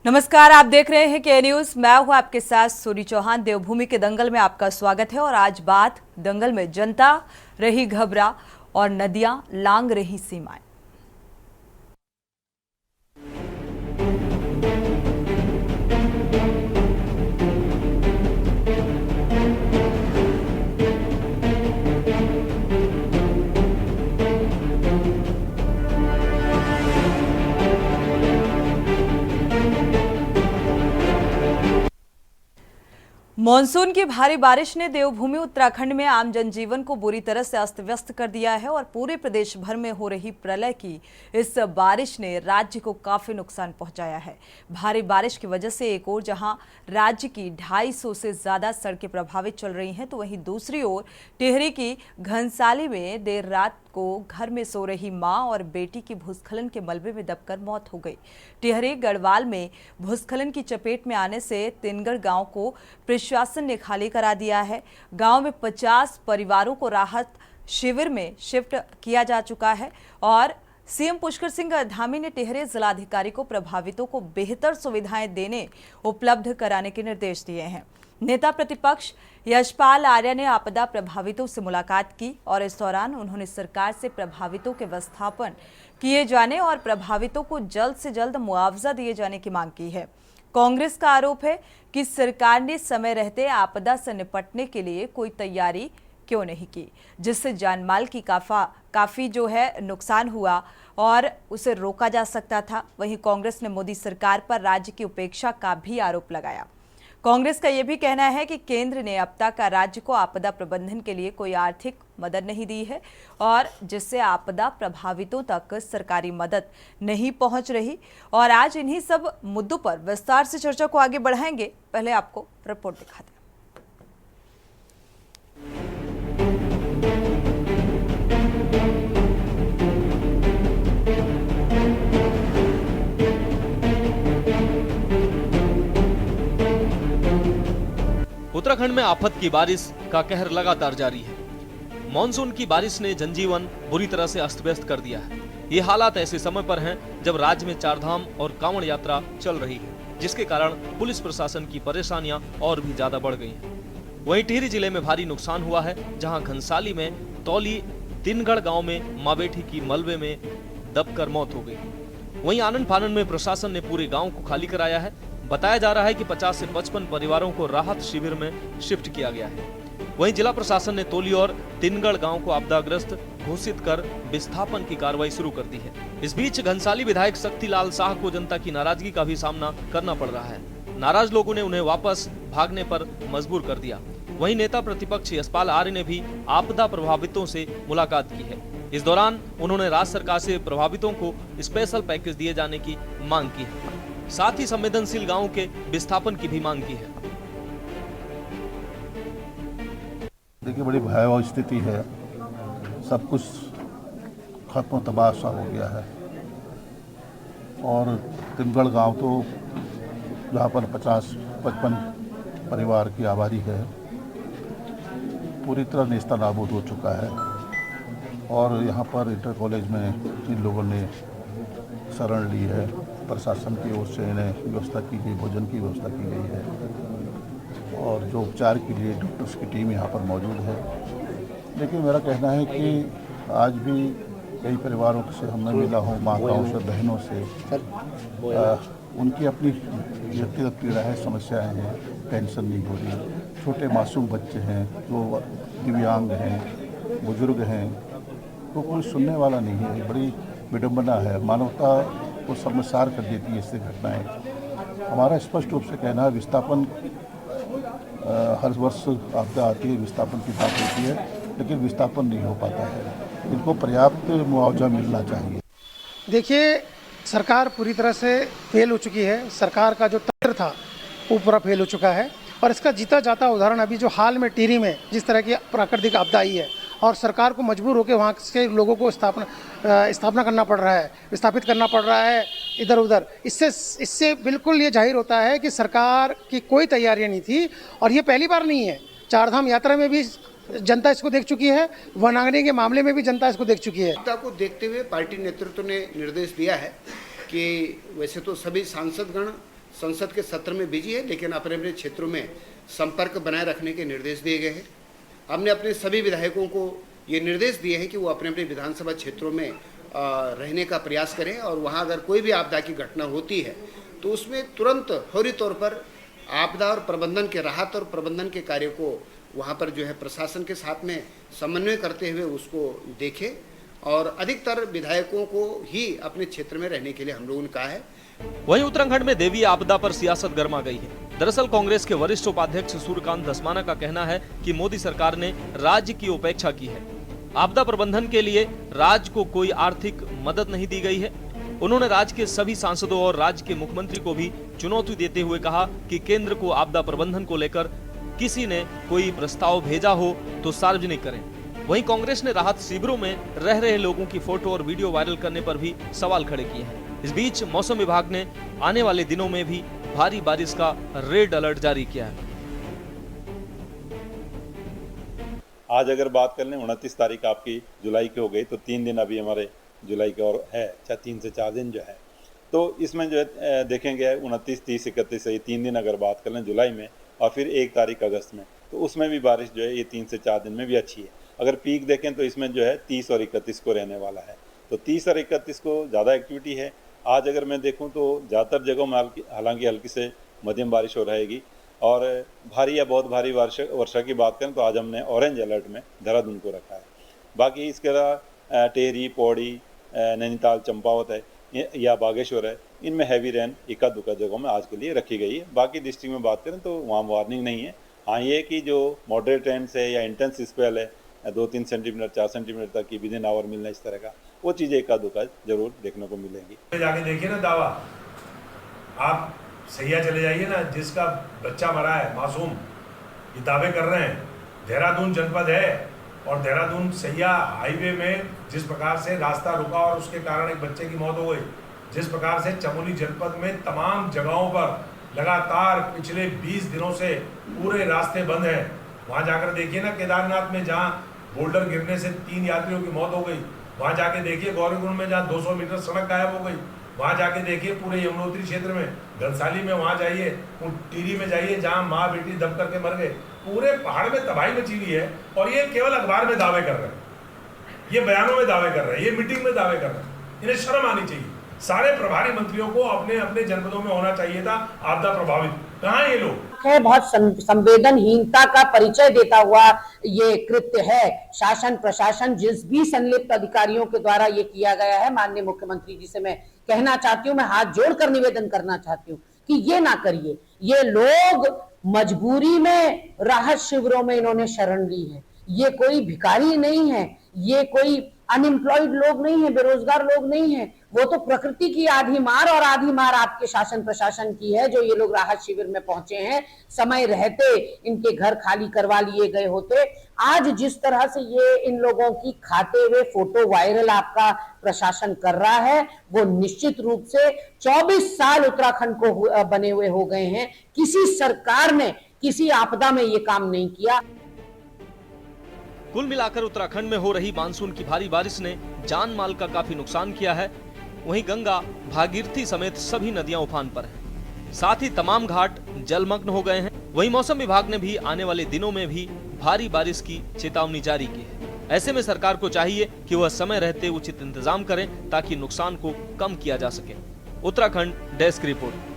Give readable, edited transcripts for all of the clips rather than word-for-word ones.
नमस्कार, आप देख रहे हैं के न्यूज। मैं हूं आपके साथ सूरी चौहान। देवभूमि के दंगल में आपका स्वागत है और आज बात दंगल में जनता रही घबरा और नदियां लांग रही सीमाएं। मॉनसून की भारी बारिश ने देवभूमि उत्तराखंड में आम जनजीवन को बुरी तरह से अस्त व्यस्त कर दिया है और पूरे प्रदेश भर में हो रही प्रलय की इस बारिश ने राज्य को काफी नुकसान पहुंचाया है। भारी बारिश की वजह से एक ओर जहां राज्य की 250 से ज्यादा सड़कें प्रभावित चल रही हैं, तो वहीं दूसरी ओर टिहरी की घनसाली में देर रात को घर में सो रही मां और बेटी की भूस्खलन के मलबे में दबकर मौत हो गई। टिहरी गढ़वाल में भूस्खलन की चपेट में आने से तिनगढ़ गांव को प्रशासन ने खाली करा दिया है। गांव में 50 परिवारों को राहत शिविर में शिफ्ट किया जा चुका है और सीएम पुष्कर सिंह धामी ने टिहरी जिलाधिकारी को प्रभावितों को बेहतर सुविधाएं देने उपलब्ध कराने के निर्देश दिए हैं। नेता प्रतिपक्ष यशपाल आर्य ने आपदा प्रभावितों से मुलाकात की और इस दौरान उन्होंने सरकार से प्रभावितों के विस्थापन किए जाने और प्रभावितों को जल्द से जल्द मुआवजा दिए जाने की मांग की है। कांग्रेस का आरोप है कि सरकार ने समय रहते आपदा से निपटने के लिए कोई तैयारी क्यों नहीं की, जिससे जानमाल की काफी जो है नुकसान हुआ और उसे रोका जा सकता था। वहीं कांग्रेस ने मोदी सरकार पर राज्य की उपेक्षा का भी आरोप लगाया। कांग्रेस का यह भी कहना है कि केंद्र ने अब तक राज्य को आपदा प्रबंधन के लिए कोई आर्थिक मदद नहीं दी है और जिससे आपदा प्रभावितों तक सरकारी मदद नहीं पहुंच रही। और आज इन्हीं सब मुद्दों पर विस्तार से चर्चा को आगे बढ़ाएंगे। पहले आपको रिपोर्ट दिखाते हैं। उत्तराखंड में आफत की बारिश का कहर लगातार जारी है। मॉनसून की बारिश ने जनजीवन बुरी तरह से अस्त व्यस्त कर दिया है। ये हालात ऐसे समय पर हैं जब राज्य में चारधाम और कांवड़ यात्रा चल रही है, जिसके कारण पुलिस प्रशासन की परेशानियां और भी ज्यादा बढ़ गई हैं। वहीं टिहरी जिले में भारी नुकसान हुआ है, जहां घनसाली में तौली तिनगढ़ गांव में मां बेटी की मलबे में दबकर मौत हो गई। वहीं आनन फानन में प्रशासन ने पूरे गाँव को खाली कराया है। बताया जा रहा है कि 50 से 55 परिवारों को राहत शिविर में शिफ्ट किया गया है। वहीं जिला प्रशासन ने तौली और तिनगढ़ गांव को आपदाग्रस्त घोषित कर विस्थापन की कार्रवाई शुरू कर दी है। इस बीच घनसाली विधायक शक्तिलाल शाह को जनता की नाराजगी का भी सामना करना पड़ रहा है। नाराज लोगों ने उन्हें वापस भागने पर मजबूर कर दिया। वहीं नेता प्रतिपक्ष यशपाल आर्य ने भी आपदा प्रभावितों से मुलाकात की है। इस दौरान उन्होंने राज्य सरकार से प्रभावितों को स्पेशल पैकेज दिए जाने की मांग की है। साथ ही संवेदनशील गांवों के विस्थापन की भी मांग की है। देखिए, बड़ी भयावह स्थिति है। सब कुछ खत्म तबाह सा हो गया है और तिनगढ़ गांव तो जहाँ पर 50-55 परिवार की आबादी है, पूरी तरह नेस्ता नाबूद हो चुका है। और यहाँ पर इंटर कॉलेज में इन लोगों ने शरण ली है। प्रशासन की ओर से इन्हें व्यवस्था की गई, भोजन की व्यवस्था की गई है और जो उपचार के लिए डॉक्टर्स की टीम यहाँ पर मौजूद है। लेकिन मेरा कहना है कि आज भी कई परिवारों से हमने मिला हूँ, माताओं से, बहनों से, उनकी अपनी व्यक्तिगत पीड़ाएँ, समस्याएँ हैं, टेंशन नहीं हो रही। छोटे मासूम बच्चे हैं, जो दिव्यांग हैं, बुजुर्ग हैं, तो कोई सुनने वाला नहीं है। बड़ी विडंबना है। मानवता को शर्मसार कर देती है ऐसी घटनाएं। हमारा स्पष्ट रूप से कहना है, विस्थापन हर वर्ष आपदा आती है, विस्थापन की बात होती है, लेकिन विस्थापन नहीं हो पाता है। इनको पर्याप्त मुआवजा मिलना चाहिए। देखिए, सरकार पूरी तरह से फेल हो चुकी है। सरकार का जो तंत्र था वो पूरा फेल हो चुका है और इसका जीता जाता उदाहरण अभी जो हाल में टिहरी में जिस तरह की प्राकृतिक आपदा आई है और सरकार को मजबूर होकर वहाँ के लोगों को स्थापना करना पड़ रहा है, विस्थापित करना पड़ रहा है इधर उधर। इससे बिल्कुल ये जाहिर होता है कि सरकार की कोई तैयारियां नहीं थी और ये पहली बार नहीं है। चारधाम यात्रा में भी जनता इसको देख चुकी है, वनाग्नि के मामले में भी जनता इसको देख चुकी है। आपदा को देखते हुए पार्टी नेतृत्व ने निर्देश दिया है कि वैसे तो सभी सांसदगण संसद के सत्र में बिजी है, लेकिन अपने अपने क्षेत्रों में संपर्क बनाए रखने के निर्देश दिए गए हैं। हमने अपने सभी विधायकों को ये निर्देश दिए हैं कि वो अपने अपने विधानसभा क्षेत्रों में रहने का प्रयास करें और वहाँ अगर कोई भी आपदा की घटना होती है तो उसमें तुरंत फौरी तौर पर आपदा और प्रबंधन के राहत और प्रबंधन के कार्य को वहाँ पर जो है प्रशासन के साथ में समन्वय करते हुए उसको देखें और अधिकतर विधायकों को ही अपने क्षेत्र में रहने के लिए हम लोगों ने कहा है। वहीं उत्तराखंड में देवी आपदा पर सियासत गर्मा गई है। दरअसल कांग्रेस के वरिष्ठ उपाध्यक्ष सूर्यकांत धस्माना का कहना है कि मोदी सरकार ने राज्य की उपेक्षा की है। आपदा प्रबंधन के लिए राज्य को कोई आर्थिक मदद नहीं दी गई है। उन्होंने राज्य के सभी सांसदों और राज्य के मुख्यमंत्री को भी चुनौती देते हुए कहा कि केंद्र को आपदा प्रबंधन को लेकर किसी ने कोई प्रस्ताव भेजा हो तो सार्वजनिक करें। वहीं कांग्रेस ने राहत शिविरों में रह रहे लोगों की फोटो और वीडियो वायरल करने पर भी सवाल खड़े किए हैं। इस बीच मौसम विभाग ने आने वाले दिनों में भी भारी बारिश का रेड अलर्ट जारी किया है। आज अगर बात कर लें 29 तारीख आपकी जुलाई की हो गई तो 3 दिन अभी हमारे जुलाई के और है, 3 से 4 दिन जो है, तो इसमें जो है देखेंगे 29, 30, 31 ये 3 दिन अगर बात कर लें जुलाई में और फिर 1 तारीख अगस्त में, तो उसमें भी बारिश जो है ये 3 से 4 दिन में भी अच्छी है। अगर पीक देखें तो इसमें जो है 30 और 31 को रहने वाला है, तो 30 और 31 को ज़्यादा एक्टिविटी है। आज अगर मैं देखूं तो ज़्यादातर जगहों में हालांकि हल्की से मध्यम बारिश हो रहेगी और भारी या बहुत भारी वर्षा की बात करें तो आज हमने ऑरेंज अलर्ट में देहरादून को रखा है। बाकी इसके अलावा टेहरी, पौड़ी, नैनीताल, चंपावत है या बागेश्वर है, इनमें हैवी रेन इक्का दुक्का जगहों में आज के लिए रखी गई है। बाकी डिस्ट्रिक्ट में बात करें तो वहाँ वार्निंग नहीं है। हाँ, ये कि जो मॉडरेट रेन्स है या इंटेंस स्पेल है 2-3 सेंटीमीटर 4 सेंटीमीटर तक की विदिन आवर मिलना, इस तरह का वो चीज़ें इक्का दुक्का जरूर देखने को मिलेंगी। जाके देखिए ना दावा, आप सैया चले जाइए ना, जिसका बच्चा मरा है मासूम, ये दावे कर रहे हैं। देहरादून जनपद है और देहरादून सैया हाईवे में जिस प्रकार से रास्ता रुका और उसके कारण एक बच्चे की मौत हो गई, जिस प्रकार से चमोली जनपद में तमाम जगहों पर लगातार पिछले 20 दिनों से पूरे रास्ते बंद हैं। वहाँ जाकर देखिए ना, केदारनाथ में जहाँ बोल्डर गिरने से 3 यात्रियों की मौत हो गई, वहाँ जाके देखिए गौरीकुंड में जहाँ 200 मीटर सड़क गायब हो गई, वहाँ जाके देखिए पूरे यमुनोत्री क्षेत्र में, घनसाली में वहाँ जाइए, टिहरी में जाइए जहाँ माँ बेटी दब करके मर गए। पूरे पहाड़ में तबाही मची हुई है और ये केवल अखबार में दावे कर रहे हैं, ये बयानों में दावे कर रहे हैं, ये मीटिंग में दावे कर रहे हैं। इन्हें शर्म आनी चाहिए। सारे प्रभारी मंत्रियों को अपने अपने जनपदों में होना चाहिए था आपदा प्रभावित। कहाँ ये लोग है? बहुत संवेदनहीनता का परिचय देता हुआ ये कृत्य है। शासन प्रशासन जिस भी संलिप्त अधिकारियों के द्वारा ये किया गया है, माननीय मुख्यमंत्री जी से मैं कहना चाहती हूँ, मैं हाथ जोड़कर निवेदन करना चाहती हूँ कि ये ना करिए। ये लोग मजबूरी में राहत शिविरों में इन्होंने शरण ली है। ये कोई भिखारी नहीं है, ये कोई अनएम्प्लॉयड लोग नहीं है, बेरोजगार लोग नहीं है। वो तो प्रकृति की आधी मार और आधी मार आपके शासन प्रशासन की है जो ये लोग राहत शिविर में पहुंचे हैं। समय रहते इनके घर खाली करवा लिए गए होते। आज जिस तरह से ये इन लोगों की खाते हुए फोटो वायरल आपका प्रशासन कर रहा है, वो निश्चित रूप से 24 साल उत्तराखंड को बने हुए हो गए हैं, किसी सरकार ने किसी आपदा में ये काम नहीं किया। कुल मिलाकर उत्तराखंड में हो रही मानसून की भारी बारिश ने जान माल का काफी नुकसान किया है। वहीं गंगा, भागीरथी समेत सभी नदियां उफान पर हैं। साथ ही तमाम घाट जलमग्न हो गए हैं। वहीं मौसम विभाग ने भी आने वाले दिनों में भी भारी बारिश की चेतावनी जारी की है। ऐसे में सरकार को चाहिए कि वह समय रहते उचित इंतजाम करें ताकि नुकसान को कम किया जा सके। Uttarakhand desk report.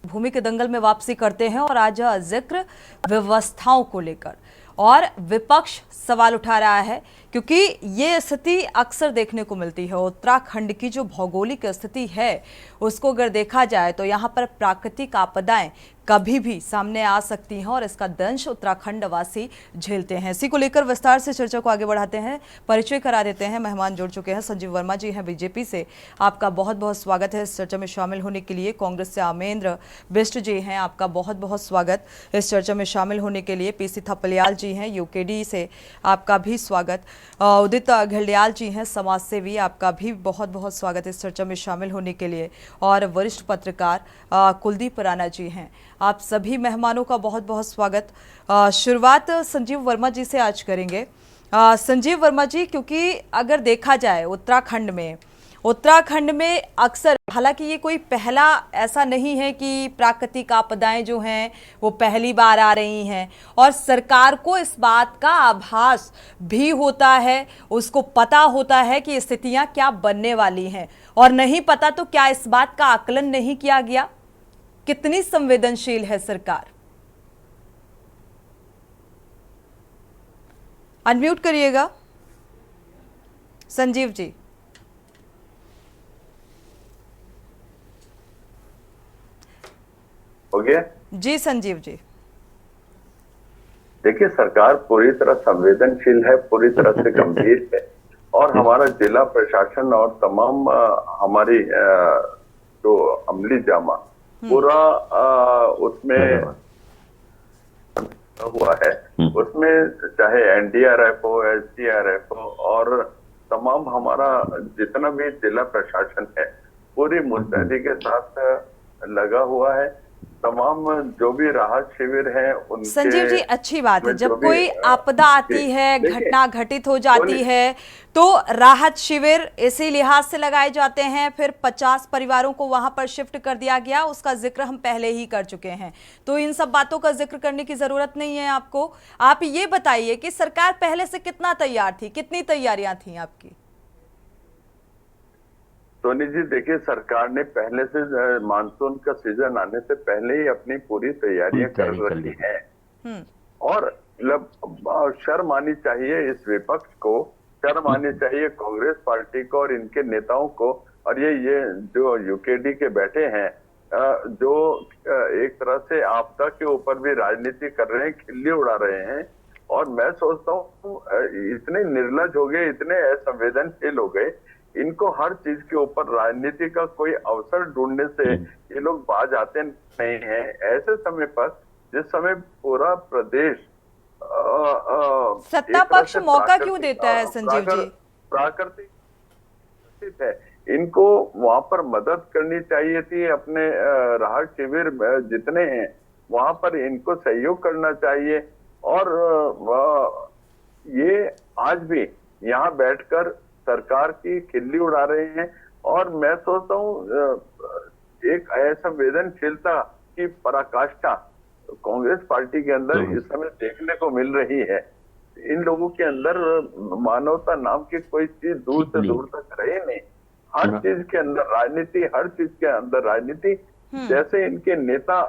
भूमि के दंगल में वापसी करते हैं और आज जिक्र व्यवस्थाओं को लेकर, और विपक्ष सवाल उठा रहा है क्योंकि ये स्थिति अक्सर देखने को मिलती है। उत्तराखंड की जो भौगोलिक स्थिति है उसको अगर देखा जाए तो यहाँ पर प्राकृतिक आपदाएं कभी भी सामने आ सकती हैं और इसका दंश उत्तराखंड वासी झेलते हैं। इसी को लेकर विस्तार से चर्चा को आगे बढ़ाते हैं, परिचय करा देते हैं। मेहमान जुड़ चुके हैं, संजीव वर्मा जी हैं बीजेपी से, आपका बहुत बहुत स्वागत है इस चर्चा में शामिल होने के लिए। कांग्रेस से अमेंद्र बिष्ट जी हैं, आपका बहुत बहुत स्वागत इस चर्चा में शामिल होने के लिए। पीसी थपलियाल जी हैं यूकेडी से, आपका भी स्वागत। उदित घड़ियाल जी हैं समाज सेवी, आपका भी बहुत बहुत स्वागत इस चर्चा में शामिल होने के लिए। और वरिष्ठ पत्रकार कुलदीप राणा जी हैं, आप सभी मेहमानों का बहुत बहुत स्वागत। शुरुआत संजीव वर्मा जी से आज करेंगे। संजीव वर्मा जी, क्योंकि अगर देखा जाए उत्तराखंड में उत्तराखंड में अक्सर, हालांकि ये कोई पहला ऐसा नहीं है कि प्राकृतिक आपदाएं जो हैं वो पहली बार आ रही हैं, और सरकार को इस बात का आभास भी होता है, उसको पता होता है कि स्थितियां क्या बनने वाली हैं, और नहीं पता तो क्या इस बात का आकलन नहीं किया गया? कितनी संवेदनशील है सरकार? अनम्यूट करिएगा संजीव जी। हो गया जी संजीव जी। देखिए, सरकार पूरी तरह संवेदनशील है, पूरी तरह से गंभीर है, और हमारा जिला प्रशासन और तमाम हमारी जो अमली जामा पूरा उसमें हुआ है। उसमें चाहे एनडीआरएफ हो, एसडीआरएफ हो, और तमाम हमारा जितना भी जिला प्रशासन है पूरी मुस्तैदी के साथ लगा हुआ है। तमाम जो भी राहत शिविर हैं उनके, संजीव जी, अच्छी बात है, जब कोई आपदा आती है, घटना घटित हो जाती है, तो राहत शिविर इसी लिहाज से लगाए जाते हैं। फिर 50 परिवारों को वहां पर शिफ्ट कर दिया गया, उसका जिक्र हम पहले ही कर चुके हैं, तो इन सब बातों का जिक्र करने की जरूरत नहीं है आपको। आप ये बताइए कि सरकार पहले से कितना तैयार थी, कितनी तैयारियां थी आपकी? सोनी जी, देखिए, सरकार ने पहले से मानसून का सीजन आने से पहले ही अपनी पूरी तैयारियां कर रखी हैं, और मतलब शर्म आनी चाहिए इस विपक्ष को, शर्म आनी चाहिए कांग्रेस पार्टी को और इनके नेताओं को, और ये जो यूकेडी के बैठे हैं, जो एक तरह से आपदा के ऊपर भी राजनीति कर रहे हैं, खिल्ली उड़ा रहे हैं। और मैं सोचता हूँ इतने निर्लज हो गए, इतने असंवेदनशील हो गए, इनको हर चीज के ऊपर राजनीति का कोई अवसर ढूंढने से ये लोग बाज आते नहीं हैं। ऐसे समय पर, जिस समय पूरा प्रदेश सत्ता पक्ष मौका क्यों देता है संजीव जी? प्राकृतिक है, इनको वहां पर मदद करनी चाहिए थी। अपने राहत शिविर जितने हैं वहां पर इनको सहयोग करना चाहिए, और ये आज भी यहाँ बैठकर सरकार की खिल्ली उड़ा रहे हैं। और मैं सोचता हूँ एक असंवेदनशीलता की पराकाष्ठा कांग्रेस पार्टी के अंदर इस समय देखने को मिल रही है। इन लोगों के अंदर मानवता नाम की कोई चीज दूर से दूर तक रही नहीं। हर चीज के अंदर राजनीति, हर चीज के अंदर राजनीति। जैसे इनके नेता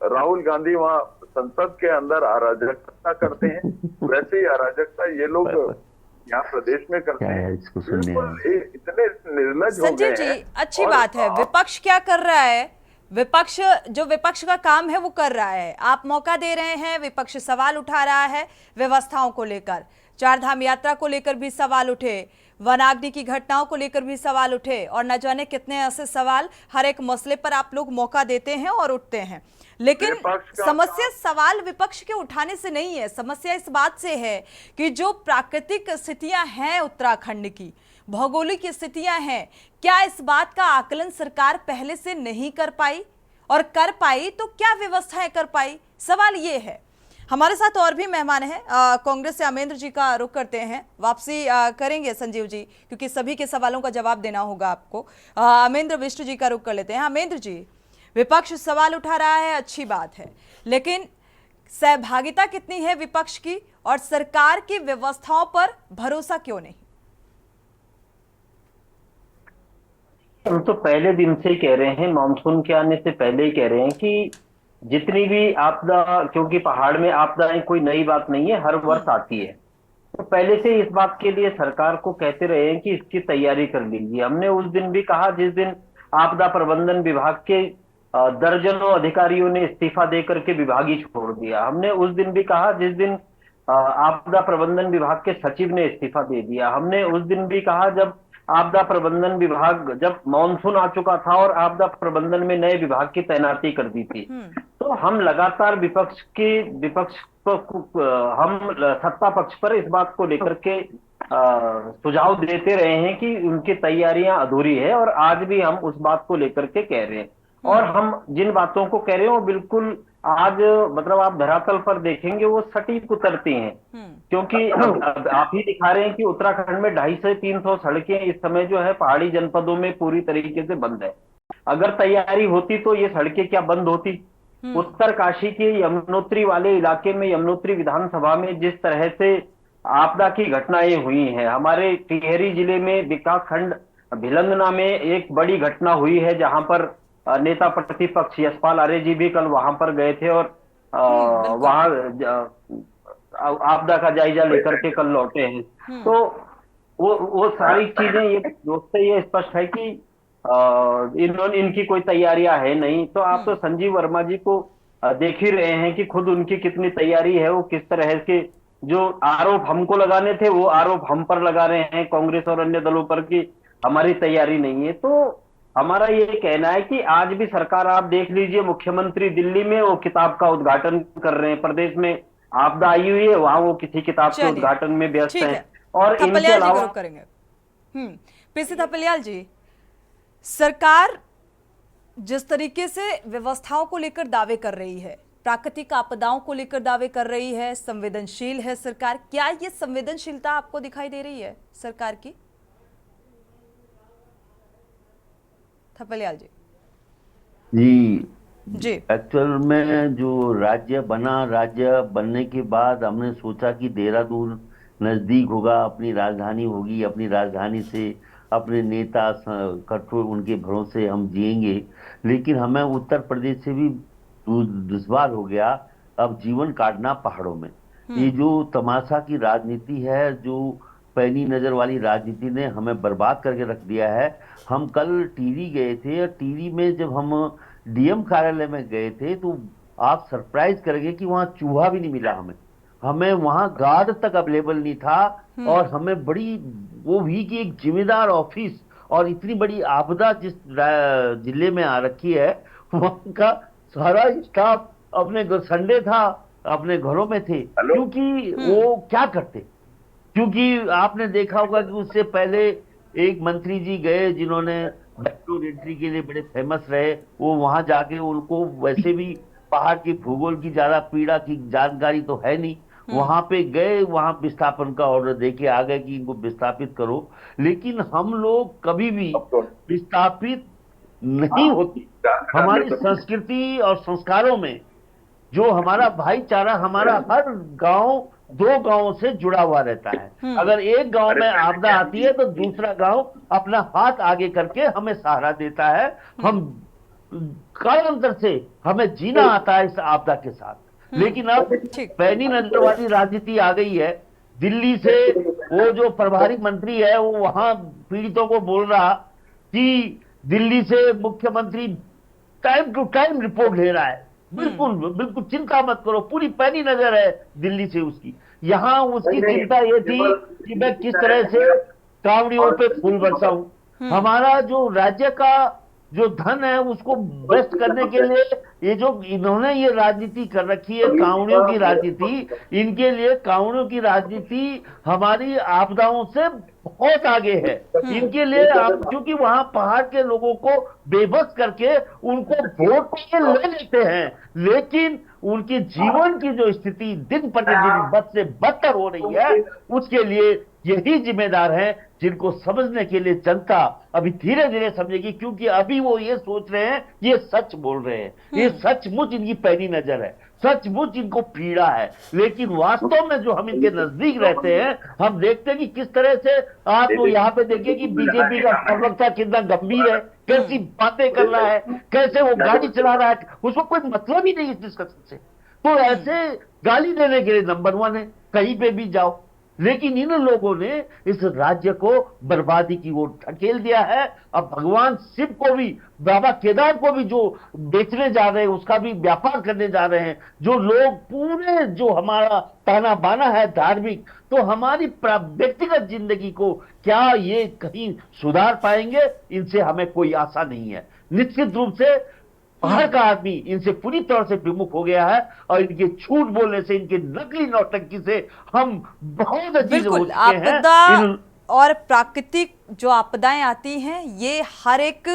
राहुल गांधी वहाँ संसद के अंदर अराजकता करते हैं, वैसे ही अराजकता ये लोग यहाँ प्रदेश में करते हैं। इतने निर्लज हो गए हैं। संजीव जी, अच्छी बात है, विपक्ष क्या कर रहा है? विपक्ष जो विपक्ष का काम है वो कर रहा है, आप मौका दे रहे हैं, विपक्ष सवाल उठा रहा है व्यवस्थाओं को लेकर, चारधाम यात्रा को लेकर भी सवाल उठे, वनाग्नि की घटनाओं को लेकर भी सवाल उठे, और न जाने कितने ऐसे सवाल, हर एक मसले पर आप लोग मौका देते हैं और उठते हैं। लेकिन समस्या सवाल विपक्ष के उठाने से नहीं है, समस्या इस बात से है कि जो प्राकृतिक स्थितियां हैं उत्तराखंड की, भौगोलिक स्थितियां हैं, क्या इस बात का आकलन सरकार पहले से नहीं कर पाई? और कर पाई तो क्या व्यवस्थाएं कर पाई? सवाल ये है। हमारे साथ और भी मेहमान हैं, कांग्रेस से अमेंद्र जी का रुख करते हैं, वापसी करेंगे संजीव जी, क्योंकि सभी के सवालों का जवाब देना होगा आपको। अमेंद्र विष्णु जी का रुख कर लेते हैं। अमेंद्र जी, विपक्ष सवाल उठा रहा है, अच्छी बात है, लेकिन सहभागिता कितनी है विपक्ष की, और सरकार की व्यवस्थाओं पर भरोसा क्यों नहीं? हम तो पहले दिन से ही कह रहे हैं, मानसून के आने से पहले ही कह रहे हैं कि जितनी भी आपदा, क्योंकि पहाड़ में आपदाएं कोई नई बात नहीं है, हर वर्ष आती है, तो पहले से इस बात के लिए सरकार को कहते रहे हैं कि इसकी तैयारी कर लीजिए। हमने उस दिन भी कहा जिस दिन आपदा प्रबंधन विभाग के दर्जनों अधिकारियों ने इस्तीफा देकर के विभाग ही छोड़ दिया। हमने उस दिन भी कहा जिस दिन आपदा प्रबंधन विभाग के सचिव ने इस्तीफा दे दिया। हमने उस दिन भी कहा जब आपदा प्रबंधन विभाग, जब मानसून आ चुका था और आपदा प्रबंधन में नए विभाग की तैनाती कर दी थी। तो हम लगातार हम सत्ता पक्ष पर इस बात को लेकर के सुझाव देते रहे हैं कि उनकी तैयारियां अधूरी है, और आज भी हम उस बात को लेकर के कह रहे हैं। और हम जिन बातों को कह रहे हैं वो बिल्कुल आज मतलब आप धरातल पर देखेंगे वो सटीक उतरती हैं, क्योंकि अब आप ही दिखा रहे हैं कि उत्तराखंड में 250 से 300 सड़कें इस समय जो है पहाड़ी जनपदों में पूरी तरीके से बंद है। अगर तैयारी होती तो ये सड़कें क्या बंद होती? उत्तरकाशी के यमुनोत्री वाले इलाके में, यमुनोत्री विधानसभा में जिस तरह से आपदा की घटनाएं हुई हैं, हमारे टिहरी जिले में विकासखंड भिलंगना में एक बड़ी घटना हुई है जहां पर नेता प्रतिपक्ष यशपाल आर्य जी भी कल वहां पर गए थे और वहां आपदा का जायजा लेकर के कल लौटे हैं। तो वो सारी चीजें ये दोस्तों ये स्पष्ट है कि इनकी कोई तैयारियां है नहीं। तो आप तो संजीव वर्मा जी को देख ही रहे हैं कि खुद उनकी कितनी तैयारी है, वो किस तरह के जो आरोप हमको लगाने थे वो आरोप हम पर लगा रहे हैं कांग्रेस और अन्य दलों पर कि हमारी तैयारी नहीं है। तो हमारा ये कहना है कि आज भी सरकार, आप देख लीजिए मुख्यमंत्री दिल्ली में वो किताब का उद्घाटन कर रहे हैं, प्रदेश में आपदा आई हुई है वहां वो किसी किताब के उद्घाटन में व्यस्त हैं। और इनके अलावा करेंगे पीसी थपलियाल जी, सरकार जिस तरीके से व्यवस्थाओं को लेकर दावे कर रही है, प्राकृतिक आपदाओं को लेकर दावे कर रही है, संवेदनशील है सरकार, क्या ये संवेदनशीलता आपको दिखाई दे रही है सरकार की? थपलियाल जी जी एक्चुअल में जो राज्य बना, राज्य बनने के बाद हमने सोचा कि देहरादून नजदीक होगा, अपनी राजधानी होगी, अपनी राजधानी से अपने नेता कठोर उनके भरोसे हम जिएंगे। लेकिन हमें उत्तर प्रदेश से भी दुश्वार हो गया अब जीवन काटना पहाड़ों में। ये जो तमाशा की राजनीति है, जो पैनी नजर वाली राजनीति ने हमें बर्बाद करके रख दिया है। हम कल टिहरी गए थे और टिहरी में जब हम डीएम कार्यालय में गए थे तो आप सरप्राइज करेंगे कि वहां चूहा भी नहीं मिला हमें वहां गार्ड तक अवेलेबल नहीं था। और हमें बड़ी वो भी कि एक जिम्मेदार ऑफिस और इतनी बड़ी आपदा जिस जिले में आ रखी है वहां का सारा स्टाफ अपने संडे था अपने घरों में थे, क्योंकि वो क्या करते, क्योंकि आपने देखा होगा कि उससे पहले एक मंत्री जी गए जिन्होंने बैकडोर एंट्री के लिए बड़े फेमस रहे, वो वहां जाके उनको वैसे भी पहाड़ की भूगोल की ज्यादा पीड़ा की जानकारी तो है नहीं, वहां पे गए, वहां विस्थापन का ऑर्डर देके आ गए कि इनको विस्थापित करो। लेकिन हम लोग कभी भी विस्थापित नहीं होते। हमारी संस्कृति और संस्कारों में जो हमारा भाईचारा, हमारा हर गांव 2 गांवों से जुड़ा हुआ रहता है। अगर एक गांव में आपदा आती है तो दूसरा गांव अपना हाथ आगे करके हमें सहारा देता है। हम कालांतर से हमें जीना आता है इस आपदा के साथ। लेकिन अब पैनी नजर वाली राजनीति आ गई है। दिल्ली से वो जो प्रभारी मंत्री है वो वहां पीड़ितों को बोल रहा कि दिल्ली से मुख्यमंत्री टाइम टू टाइम रिपोर्ट ले रहा है, बिल्कुल चिंता मत करो, पूरी पैनी नजर है दिल्ली से उसकी। यहाँ उसकी चिंता ये थी कि मैं किस तरह से कांवड़ियों पे फूल बरसाऊं। हमारा जो राज्य का जो धन है उसको बेस्ट करने के लिए ये जो इन्होंने ये राजनीति कर रखी है, कांवड़ियों की राजनीति, इनके लिए कांवड़ियों की राजनीति हमारी आपदाओं से बहुत आगे है। इनके लिए क्योंकि वहां पहाड़ के लोगों को बेबस करके उनको वोट ले लेते हैं, लेकिन उनके जीवन की जो स्थिति दिन प्रतिदिन बद से बदतर हो रही है, उसके लिए यही जिम्मेदार है, जिनको समझने के लिए जनता अभी धीरे धीरे समझेगी। क्योंकि अभी वो ये सोच रहे हैं, ये सच बोल रहे हैं, ये सचमुच इनकी पैनी नजर है, सचमुच इनको पीड़ा है। लेकिन वास्तव में जो हम इनके नजदीक रहते हैं, हम देखते हैं कि किस तरह से आप लोग यहाँ पे देखिए कि बीजेपी का प्रवक्ता कितना गंभीर है, कैसी बातें कर रहा है, कैसे वो गाड़ी चला रहा है, उसको कोई मतलब ही नहीं इस डिस्कशन से। तो ऐसे गाली देने के लिए नंबर 1 है, कहीं पे भी जाओ। लेकिन इन लोगों ने इस राज्य को बर्बादी की ओर धकेल दिया है। अब भगवान शिव को भी, बाबा केदार को भी जो बेचने जा रहे हैं, उसका भी व्यापार करने जा रहे हैं। जो लोग पूरे जो हमारा ताना बाना है धार्मिक, तो हमारी व्यक्तिगत जिंदगी को क्या ये कहीं सुधार पाएंगे, इनसे हमें कोई आशा नहीं है। निश्चित रूप से बाहर का आदमी इनसे पूरी तरह से विमुख हो गया है और इनके झूठ बोलने से, इनके नकली नौटंकी से हम बहुत अजीज हो चुके हैं। और प्राकृतिक जो आपदाएं आती हैं, ये हर एक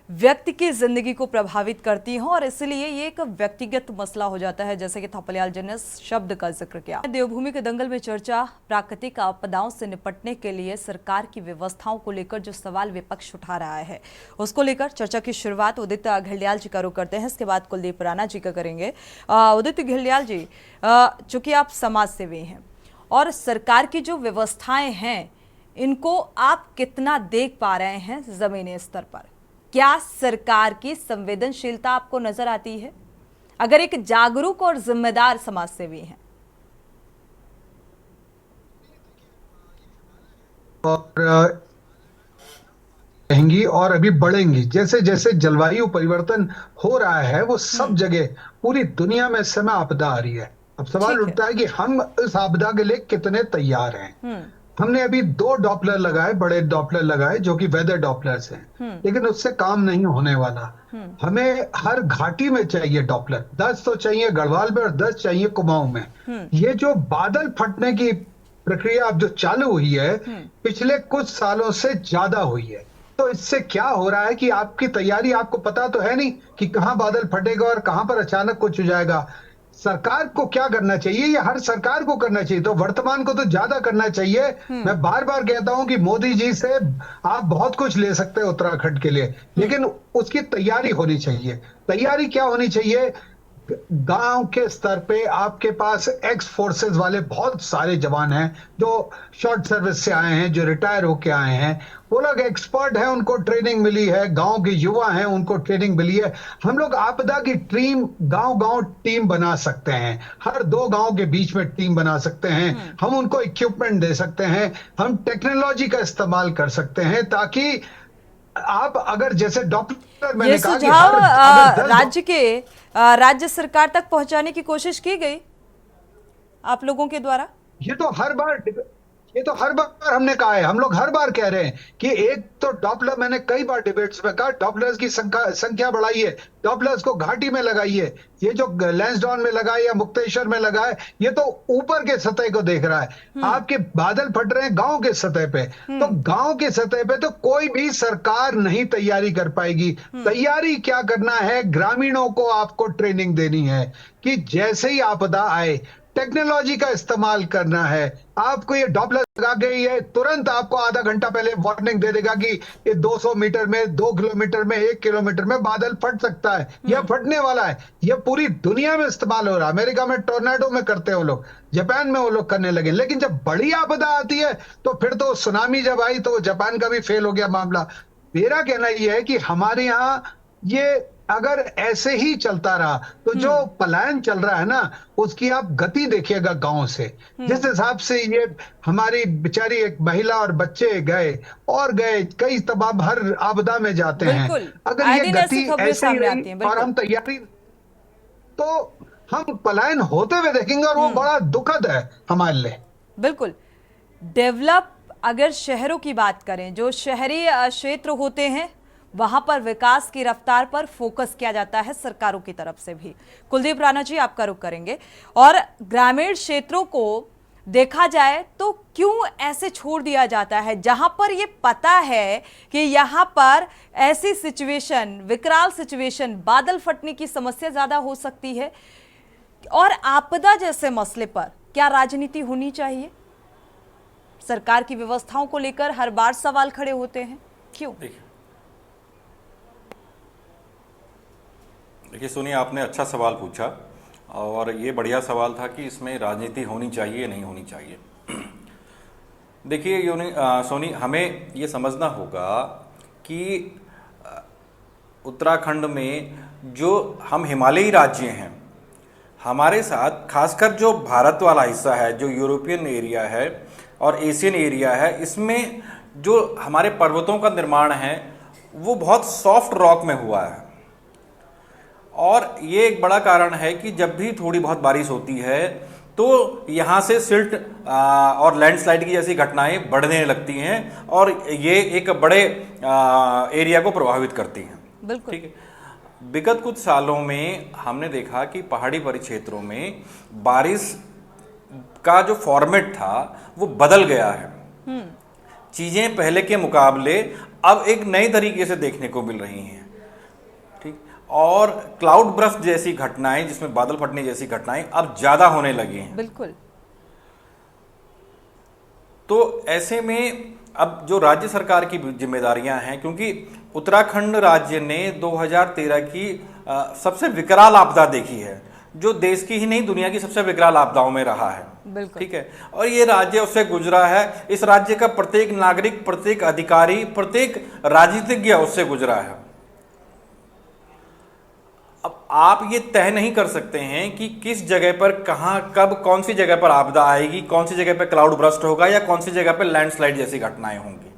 व्यक्ति की जिंदगी को प्रभावित करती हैं और इसलिए ये एक व्यक्तिगत मसला हो जाता है, जैसे कि थपलियाल जी ने शब्द का जिक्र किया। देवभूमि के दंगल में चर्चा प्राकृतिक आपदाओं से निपटने के लिए सरकार की व्यवस्थाओं को लेकर जो सवाल विपक्ष उठा रहा है, उसको लेकर चर्चा की शुरुआत उदित घिल्डियाल जी का रुख करते हैं, इसके बाद कुलदीप राणा जी का करेंगे। उदित घिल्डियाल जी, चूंकि आप समाज सेवी हैं और सरकार की जो व्यवस्थाएं हैं इनको आप कितना देख पा रहे हैं जमीनी स्तर पर? क्या सरकार की संवेदनशीलता आपको नजर आती है अगर एक जागरूक और जिम्मेदार समाज सेवी हैं? और रहेंगी और अभी बढ़ेंगी। जैसे जैसे जलवायु परिवर्तन हो रहा है वो सब जगह पूरी दुनिया में इस समय आपदा आ रही है। अब सवाल उठता है कि हम इस आपदा के लिए कितने तैयार हैं। हमने अभी 2 डॉपलर लगाए, बड़े डॉपलर लगाए जो कि वेदर डॉपलर्स हैं, लेकिन उससे काम नहीं होने वाला। हमें हर घाटी में चाहिए डॉपलर, 10 तो चाहिए गढ़वाल में और 10 चाहिए कुमाऊं में। ये जो बादल फटने की प्रक्रिया अब जो चालू हुई है पिछले कुछ सालों से ज्यादा हुई है। तो इससे क्या हो रहा है कि आपकी तैयारी, आपको पता तो है नहीं कि कहां बादल फटेगा और कहां पर अचानक कुछ हो जाएगा। सरकार को क्या करना चाहिए? ये हर सरकार को करना चाहिए, तो वर्तमान को तो ज्यादा करना चाहिए। मैं बार बार कहता हूं कि मोदी जी से आप बहुत कुछ ले सकते हैं उत्तराखंड के लिए, लेकिन उसकी तैयारी होनी चाहिए। तैयारी क्या होनी चाहिए? गांव के स्तर पे आपके पास एक्स फोर्सेस वाले बहुत सारे जवान हैं जो शॉर्ट सर्विस से आए हैं, जो रिटायर होके आए हैं। वो लोग एक्सपर्ट हैं, उनको ट्रेनिंग मिली है। गांव के युवा हैं, उनको ट्रेनिंग मिली है। हम लोग आपदा की टीम गांव-गांव टीम बना सकते हैं, हर 2 गांव के बीच में टीम बना सकते हैं। हम उनको इक्विपमेंट दे सकते हैं, हम टेक्नोलॉजी का इस्तेमाल कर सकते हैं, ताकि आप अगर जैसे डॉक्टर मैंने ये कहा सुझाव राज्य सरकार तक पहुंचाने की कोशिश की गई आप लोगों के द्वारा? ये तो हर बार हमने कहा है, हम लोग हर बार कह रहे हैं कि एक तो डॉपलर, मैंने कई बार डिबेट्स में कहा डॉपलर्स की संख्या बढ़ाइए, डॉपलर्स को घाटी में लगाइए। ये जो लैंसडाउन में लगाए या मुक्तेश्वर में लगाए, ये तो ऊपर के सतह को देख रहा है। आपके बादल फट रहे हैं गांव के सतह पे, तो गांव के सतह पे तो कोई भी सरकार नहीं तैयारी कर पाएगी। तैयारी क्या करना है? ग्रामीणों को आपको ट्रेनिंग देनी है कि जैसे ही आपदा आए टेक्नोलॉजी का इस्तेमाल करना है। आपको ये डॉपलर लगा के ये तुरंत आपको आधा घंटा पहले वार्निंग दे देगा कि ये 200 मीटर में, 2 किलोमीटर में, 1 किलोमीटर में बादल फट सकता है, यह फटने वाला है। यह पूरी दुनिया में इस्तेमाल हो रहा है। अमेरिका में टोर्नाडो में करते हैं वो लोग, जापान में वो लोग करने लगे। लेकिन जब बड़ी आपदा आती है तो फिर तो सुनामी जब आई तो जापान का भी फेल हो गया मामला। मेरा कहना यह है कि हमारे यहाँ ये अगर ऐसे ही चलता रहा तो जो पलायन चल रहा है ना, उसकी आप गति देखिएगा गांव से। जिस हिसाब से ये हमारी बेचारी एक महिला और बच्चे गए और गए, कई तबाह हर आपदा में जाते हैं। अगर ये गति ऐसे ही रही और हम तैयारी, तो हम पलायन होते हुए देखेंगे और वो बड़ा दुखद है हमारे लिए। बिल्कुल। डेवलप अगर शहरों की बात करें, जो शहरी क्षेत्र होते हैं वहां पर विकास की रफ्तार पर फोकस किया जाता है सरकारों की तरफ से भी। कुलदीप राणा जी, आपका रुख करेंगे। और ग्रामीण क्षेत्रों को देखा जाए तो क्यों ऐसे छोड़ दिया जाता है जहां पर ये पता है कि यहां पर ऐसी सिचुएशन, विकराल सिचुएशन, बादल फटने की समस्या ज्यादा हो सकती है? और आपदा जैसे मसले पर क्या राजनीति होनी चाहिए? सरकार की व्यवस्थाओं को लेकर हर बार सवाल खड़े होते हैं, क्यों? देखिए सोनी, आपने अच्छा सवाल पूछा और ये बढ़िया सवाल था कि इसमें राजनीति होनी चाहिए या नहीं होनी चाहिए। देखिए सोनी, हमें ये समझना होगा कि उत्तराखंड में जो हम हिमालयी राज्य हैं, हमारे साथ खासकर जो भारत वाला हिस्सा है, जो यूरोपियन एरिया है और एशियन एरिया है, इसमें जो हमारे पर्वतों का निर्माण है वो बहुत सॉफ्ट रॉक में हुआ है। और ये एक बड़ा कारण है कि जब भी थोड़ी बहुत बारिश होती है तो यहाँ से सिल्ट और लैंडस्लाइड की जैसी घटनाएं बढ़ने लगती हैं और ये एक बड़े एरिया को प्रभावित करती हैं। बिल्कुल ठीक है। विगत कुछ सालों में हमने देखा कि पहाड़ी परिक्षेत्रों में बारिश का जो फॉर्मेट था वो बदल गया है। चीजें पहले के मुकाबले अब एक नए तरीके से देखने को मिल रही हैं। ठीक। और क्लाउड बर्स्ट जैसी घटनाएं, जिसमें बादल फटने जैसी घटनाएं अब ज्यादा होने लगी हैं। बिल्कुल। तो ऐसे में अब जो राज्य सरकार की जिम्मेदारियां हैं, क्योंकि उत्तराखंड राज्य ने 2013 की सबसे विकराल आपदा देखी है, जो देश की ही नहीं दुनिया की सबसे विकराल आपदाओं में रहा है। ठीक है। और ये राज्य उससे गुजरा है। इस राज्य का प्रत्येक नागरिक, प्रत्येक अधिकारी, प्रत्येक राजनीतिज्ञ उससे गुजरा है। अब आप ये तय नहीं कर सकते हैं कि किस जगह पर, कहां, कब, कौन सी जगह पर आपदा आएगी, कौन सी जगह पर क्लाउड बर्स्ट होगा या कौन सी जगह पर लैंडस्लाइड जैसी घटनाएं होंगी।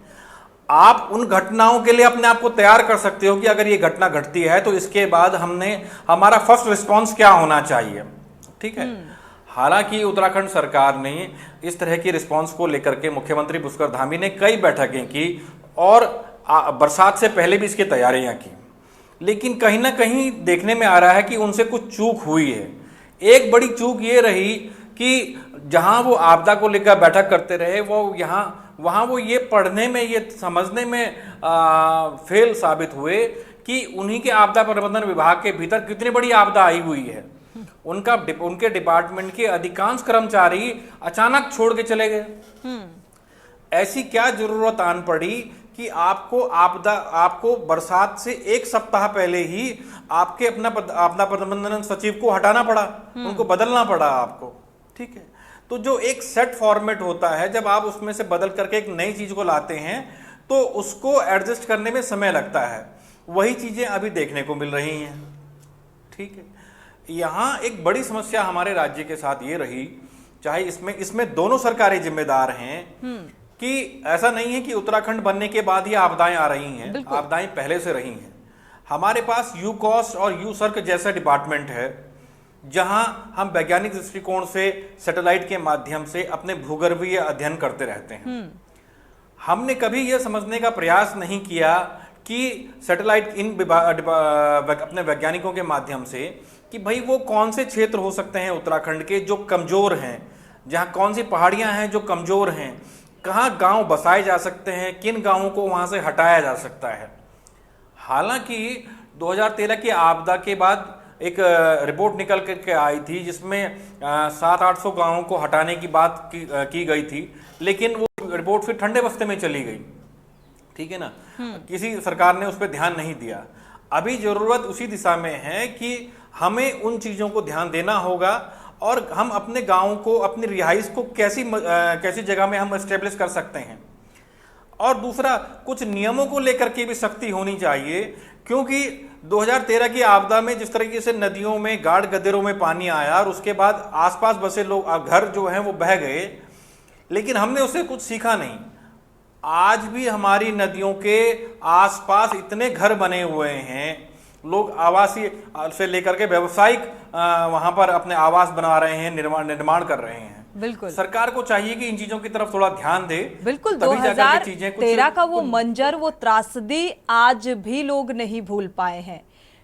आप उन घटनाओं के लिए अपने आप को तैयार कर सकते हो कि अगर ये घटना घटती है तो इसके बाद हमारा फर्स्ट रिस्पॉन्स क्या होना चाहिए। ठीक है। हालांकि उत्तराखंड सरकार ने इस तरह की रिस्पॉन्स को लेकर के मुख्यमंत्री पुष्कर धामी ने कई बैठकें की और बरसात से पहले भी इसकी तैयारियां की, लेकिन कहीं ना कहीं देखने में आ रहा है कि उनसे कुछ चूक हुई है। एक बड़ी चूक ये रही कि जहां वो आपदा को लेकर बैठक करते रहे, वहां वो ये पढ़ने में, ये समझने में फेल साबित हुए कि उन्हीं के आपदा प्रबंधन विभाग के भीतर कितनी बड़ी आपदा आई हुई है। उनके डिपार्टमेंट के अधिकांश कर्मचारी अचानक छोड़ के चले गए। ऐसी क्या जरूरत आन पड़ी कि आपको बरसात से एक सप्ताह पहले ही आपके अपना आपदा प्रबंधन सचिव को हटाना पड़ा, उनको बदलना पड़ा आपको। ठीक है। तो जो एक सेट फॉर्मेट होता है, जब आप उसमें से बदल करके एक नई चीज को लाते हैं तो उसको एडजस्ट करने में समय लगता है। वही चीजें अभी देखने को मिल रही हैं। ठीक है। यहां एक बड़ी समस्या हमारे राज्य के साथ ये रही, चाहे इसमें दोनों सरकारें जिम्मेदार हैं, कि ऐसा नहीं है कि उत्तराखंड बनने के बाद ही आपदाएं आ रही हैं, आपदाएं पहले से रही हैं। हमारे पास यूकॉस्ट और यूसर्क जैसा डिपार्टमेंट है, जहां हम वैज्ञानिक दृष्टिकोण से सैटेलाइट के माध्यम से अपने भूगर्भीय अध्ययन करते रहते हैं। हमने कभी यह समझने का प्रयास नहीं किया कि सैटेलाइट अपने वैज्ञानिकों के माध्यम से कि भाई वो कौन से क्षेत्र हो सकते हैं उत्तराखंड के जो कमजोर हैं, जहां कौन सी पहाड़ियां हैं जो कमजोर हैं, कहां गांव बसाए जा सकते हैं, किन गांवों को वहां से हटाया जा सकता है। हालांकि 2013 की आपदा के बाद एक रिपोर्ट निकल के आई थी जिसमें 700-800 गांवों को हटाने की बात की गई थी, लेकिन वो रिपोर्ट फिर ठंडे बस्ते में चली गई। ठीक है ना। किसी सरकार ने उस पर ध्यान नहीं दिया। अभी जरूरत उसी दिशा में है कि हमें उन चीजों को ध्यान देना होगा और हम अपने गांवों को, अपनी रिहाइश को कैसी जगह में हम एस्टेब्लिश कर सकते हैं। और दूसरा, कुछ नियमों को लेकर के भी सख्ती होनी चाहिए, क्योंकि 2013 की आपदा में जिस तरीके से नदियों में, गाढ़ गदेरों में पानी आया और उसके बाद आसपास बसे लोग, घर जो हैं वो बह गए, लेकिन हमने उससे कुछ सीखा नहीं। आज भी हमारी नदियों के आसपास इतने घर बने हुए हैं, लोग आवासीय से लेकर के व्यावसायिक वहां पर अपने आवास बना रहे हैं, निर्माण कर रहे हैं। बिल्कुल। सरकार को चाहिए कि इन चीजों की तरफ थोड़ा ध्यान दे। बिल्कुल। 2013 का वो मंजर, वो त्रासदी आज भी लोग नहीं भूल पाए हैं।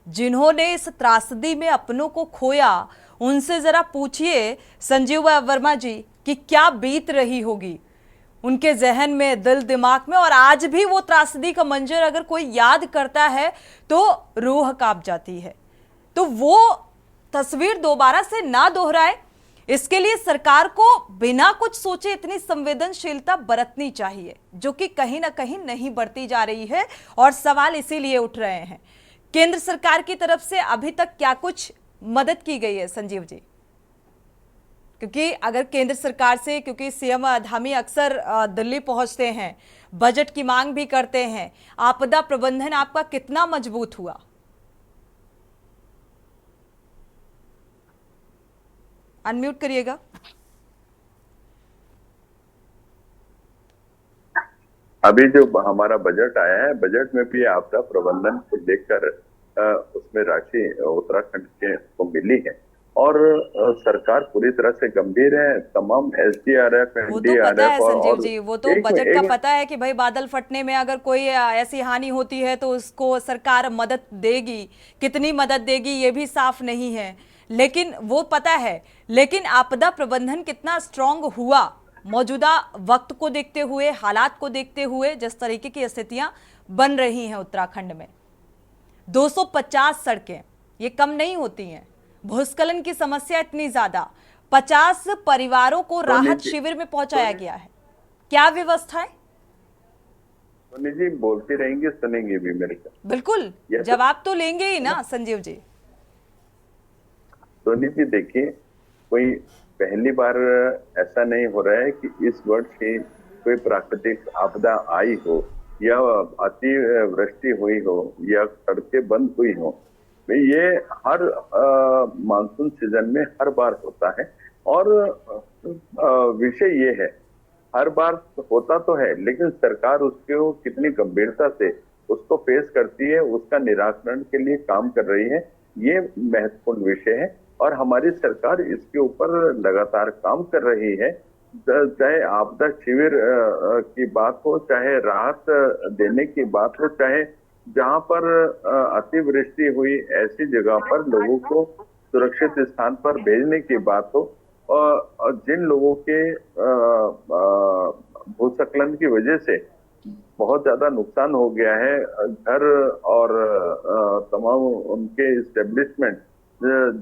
जिन्होंने इस त्रासदी में अपनों को खोया, उनसे जरा पूछिए संजीव वर्मा जी कि क्या बीत रही होगी उनके जहन में, दिल दिमाग में। और आज भी वो त्रासदी का मंजर अगर कोई याद करता है तो रूह कांप जाती है। तो वो तस्वीर दोबारा से ना दोहराए, इसके लिए सरकार को बिना कुछ सोचे इतनी संवेदनशीलता बरतनी चाहिए, जो कि कहीं ना कहीं नहीं बरती जा रही है। और सवाल इसीलिए उठ रहे हैं, केंद्र सरकार की तरफ से अभी तक क्या कुछ मदद की गई है संजीव जी? क्योंकि अगर केंद्र सरकार से, क्योंकि सीएम धामी अक्सर दिल्ली पहुंचते हैं, बजट की मांग भी करते हैं, आपदा प्रबंधन आपका कितना मजबूत हुआ? अनम्यूट करिएगा। अभी जो हमारा बजट आया है, बजट में भी आपदा प्रबंधन को लेकर उसमें राशि उत्तराखंड के को मिली है और सरकार पूरी तरह से गंभीर है। तमाम SDRF, वो तो पता है संजीव जी, वो तो बजट का एक पता है कि भाई बादल फटने में अगर कोई ऐसी हानि होती है तो उसको सरकार मदद देगी, कितनी मदद देगी ये भी साफ नहीं है, लेकिन वो पता है। लेकिन आपदा प्रबंधन कितना स्ट्रांग हुआ मौजूदा वक्त को देखते हुए, हालात को देखते हुए, जिस तरीके की स्थितियां बन रही हैं उत्तराखंड में, 250 सड़कें, ये कम नहीं होती हैं। भूस्खलन की समस्या इतनी ज्यादा, 50 परिवारों को राहत शिविर में पहुंचाया गया है। क्या व्यवस्था है? सोनी जी बोलती रहेंगे, सुनेंगे भी मेरे को। बिल्कुल, जवाब तो लेंगे ही ना संजीव जी। सोनी जी देखिए, कोई पहली बार ऐसा नहीं हो रहा है कि इस वर्ष ही कोई प्राकृतिक आपदा आई हो या अति वृष्टि हुई हो या सड़कें बंद हुई हो। ये हर मानसून सीजन में हर बार होता है और विषय ये है, हर बार होता तो है लेकिन सरकार उसको कितनी गंभीरता से उसको फेस करती है, उसका निराकरण के लिए काम कर रही है, ये महत्वपूर्ण विषय है और हमारी सरकार इसके ऊपर लगातार काम कर रही है। चाहे आपदा शिविर की बात हो, चाहे राहत देने की बात हो, चाहे जहां पर अतिवृष्टि हुई ऐसी जगह पर लोगों को सुरक्षित स्थान पर भेजने की बात हो, और जिन लोगों के भूस्खलन की वजह से बहुत ज्यादा नुकसान हो गया है, घर और तमाम उनके इस्टेब्लिशमेंट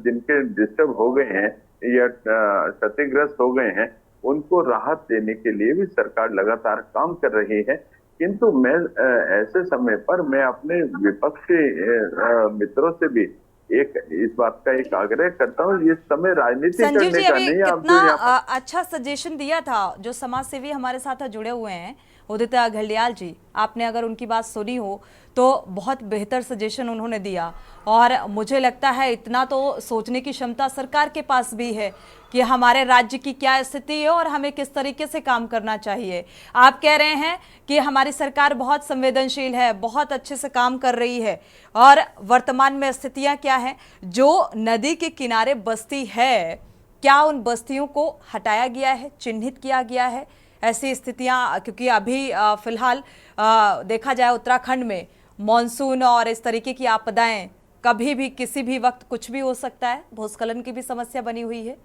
जिनके डिस्टर्ब हो गए हैं या क्षतिग्रस्त हो गए हैं, उनको राहत देने के लिए भी सरकार लगातार काम कर रही है। किंतु मैं ऐसे समय पर मैं अपने विपक्षी मित्रों से भी इस बात का एक आग्रह करता हूँ, ये समय राजनीति संजीव करने जी का अभी नहीं है। कितना अच्छा सजेशन दिया था जो समाज सेवी हमारे साथ जुड़े हुए हैं, उदित घड़ियाल जी, आपने अगर उनकी बात सुनी हो तो बहुत बेहतर सजेशन उन्होंने दिया। और मुझे लगता है इतना तो सोचने की क्षमता सरकार के पास भी है कि हमारे राज्य की क्या स्थिति है और हमें किस तरीके से काम करना चाहिए। आप कह रहे हैं कि हमारी सरकार बहुत संवेदनशील है, बहुत अच्छे से काम कर रही है, और वर्तमान में स्थितियां क्या हैं? जो नदी के किनारे बस्ती है, क्या उन बस्तियों को हटाया गया है, चिन्हित किया गया है? ऐसी स्थितियां, क्योंकि अभी फिलहाल देखा जाए उत्तराखंड में मॉनसून और इस तरीके की आपदाएं कभी भी किसी भी वक्त कुछ भी हो सकता है, भूस्खलन की भी समस्या बनी हुई है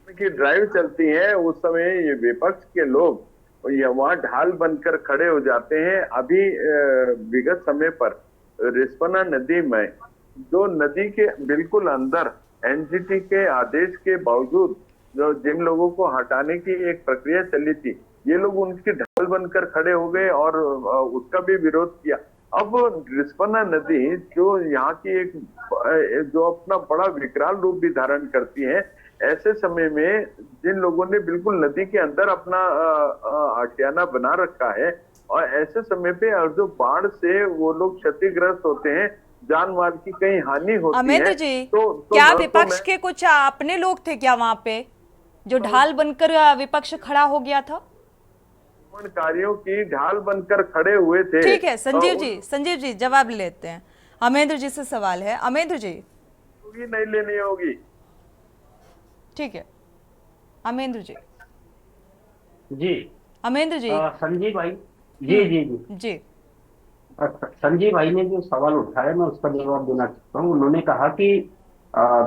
की ड्राइव चलती है, उस समय ये विपक्ष के लोग वहाँ ढाल बनकर खड़े हो जाते हैं। अभी विगत समय पर रिस्पना नदी में, जो नदी के बिल्कुल अंदर एनजीटी के आदेश के बावजूद जो जिन लोगों को हटाने की एक प्रक्रिया चली थी, ये लोग उनकी ढाल बनकर खड़े हो गए और उसका भी विरोध किया। अब रिस्पना नदी जो यहाँ की एक जो अपना बड़ा विकराल रूप भी धारण करती है, ऐसे समय में जिन लोगों ने बिल्कुल नदी के अंदर अपना आशियाना बना रखा है, और ऐसे समय पे जो बाढ़ से वो लोग क्षतिग्रस्त होते हैं, जान माल की कहीं हानि होती है। अमरेंद्र जी, क्या विपक्ष के कुछ अपने लोग थे क्या वहां पे जो ढाल बनकर विपक्ष खड़ा हो गया था? कार्यों की ढाल बनकर खड़े हुए थे। ठीक है संजीव जी जवाब लेते हैं। अमरेंद्र जी से सवाल है। अमरेंद्र जी, नहीं लेनी होगी। ठीक है अमरेंद्र जी। जी अमरेंद्र जी। संजीव भाई जी संजीव भाई ने जो सवाल उठाया मैं उसका जवाब देना चाहता हूँ। उन्होंने कहा कि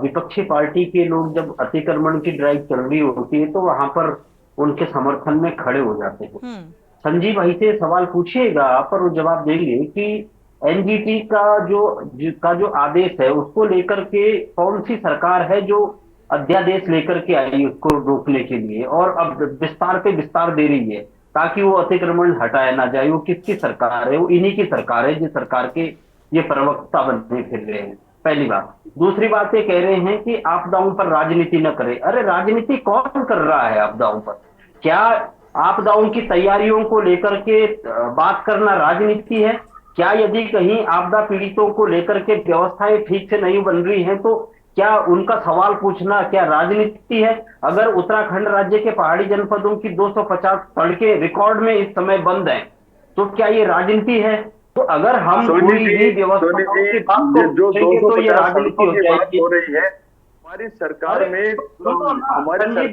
विपक्षी पार्टी के लोग जब अतिक्रमण की ड्राइव चल रही होती है तो वहां पर उनके समर्थन में खड़े हो जाते हैं। संजीव भाई से सवाल पूछिएगा पर वो जवाब देंगे कि एनजीटी का जो आदेश है उसको लेकर के कौन सी सरकार है जो अध्यादेश लेकर के आई उसको रोकने के लिए, और अब विस्तार पे विस्तार दे रही है ताकि वो अतिक्रमण हटाया ना जाए। वो किसकी सरकार है? वो इन्हीं की सरकार है जिस सरकार के ये प्रवक्ता बनने फिर रहे हैं। पहली बात। दूसरी बात ये कह रहे हैं कि आपदाओं पर राजनीति न करे। अरे राजनीति कौन कर रहा है आपदाओं पर? क्या आपदाओं की तैयारियों को लेकर के बात करना राजनीति है? क्या यदि कहीं आपदा पीड़ितों को लेकर के व्यवस्थाएं ठीक से नहीं बन रही हैं तो क्या उनका सवाल पूछना क्या राजनीति है? अगर उत्तराखंड राज्य के पहाड़ी जनपदों की 250 सड़कें रिकॉर्ड में इस समय बंद हैं तो क्या ये राजनीति है? तो अगर हम कोई भी व्यवस्था की बात तो ये राजनीति हो रही है। हमारी सरकार में जितनी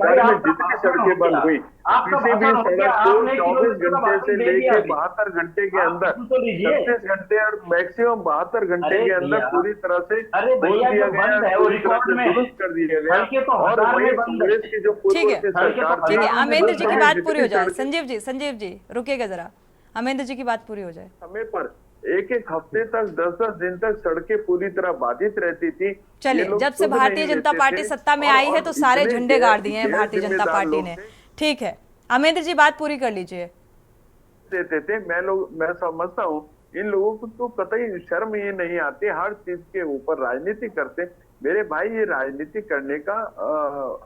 सड़कें बंद हुई, किसी भी सड़क को 24 घंटे से लेकर 72 घंटे के अंदर, 36 घंटे और मैक्सिमम 72 घंटे के अंदर पूरी तरह से बोल दिया गया, पूरी तरह से दुरुस्त कर दिया गया। और वही कांग्रेस की जो पूर्व की सरकार, ठीक है अमरेंद्र जी की बात पूरी हो जाए। संजीव जी रुकेगा जरा, अमरेंद्र जी की बात पूरी हो जाए। समय पर एक एक हफ्ते तक 10-10 दिन तक सड़कें पूरी तरह बाधित रहती थी। चलिए, ये लोग जब से सुध भारतीय नहीं जनता लेते पार्टी थे सत्ता में और- आई है और तो सारे इतने झंडे गैर- गाड़ दिए हैं गैर भारतीय जनता जिम्मेदार पार्टी लोग ने। थे। ठीक है, अमरेंद्र जी बात पूरी कर लीजिए। देते थे। मैं समझता हूँ इन लोगों को तो कतई शर्म ये नहीं आती, हर चीज के ऊपर राजनीति करते। मेरे भाई, ये राजनीति करने का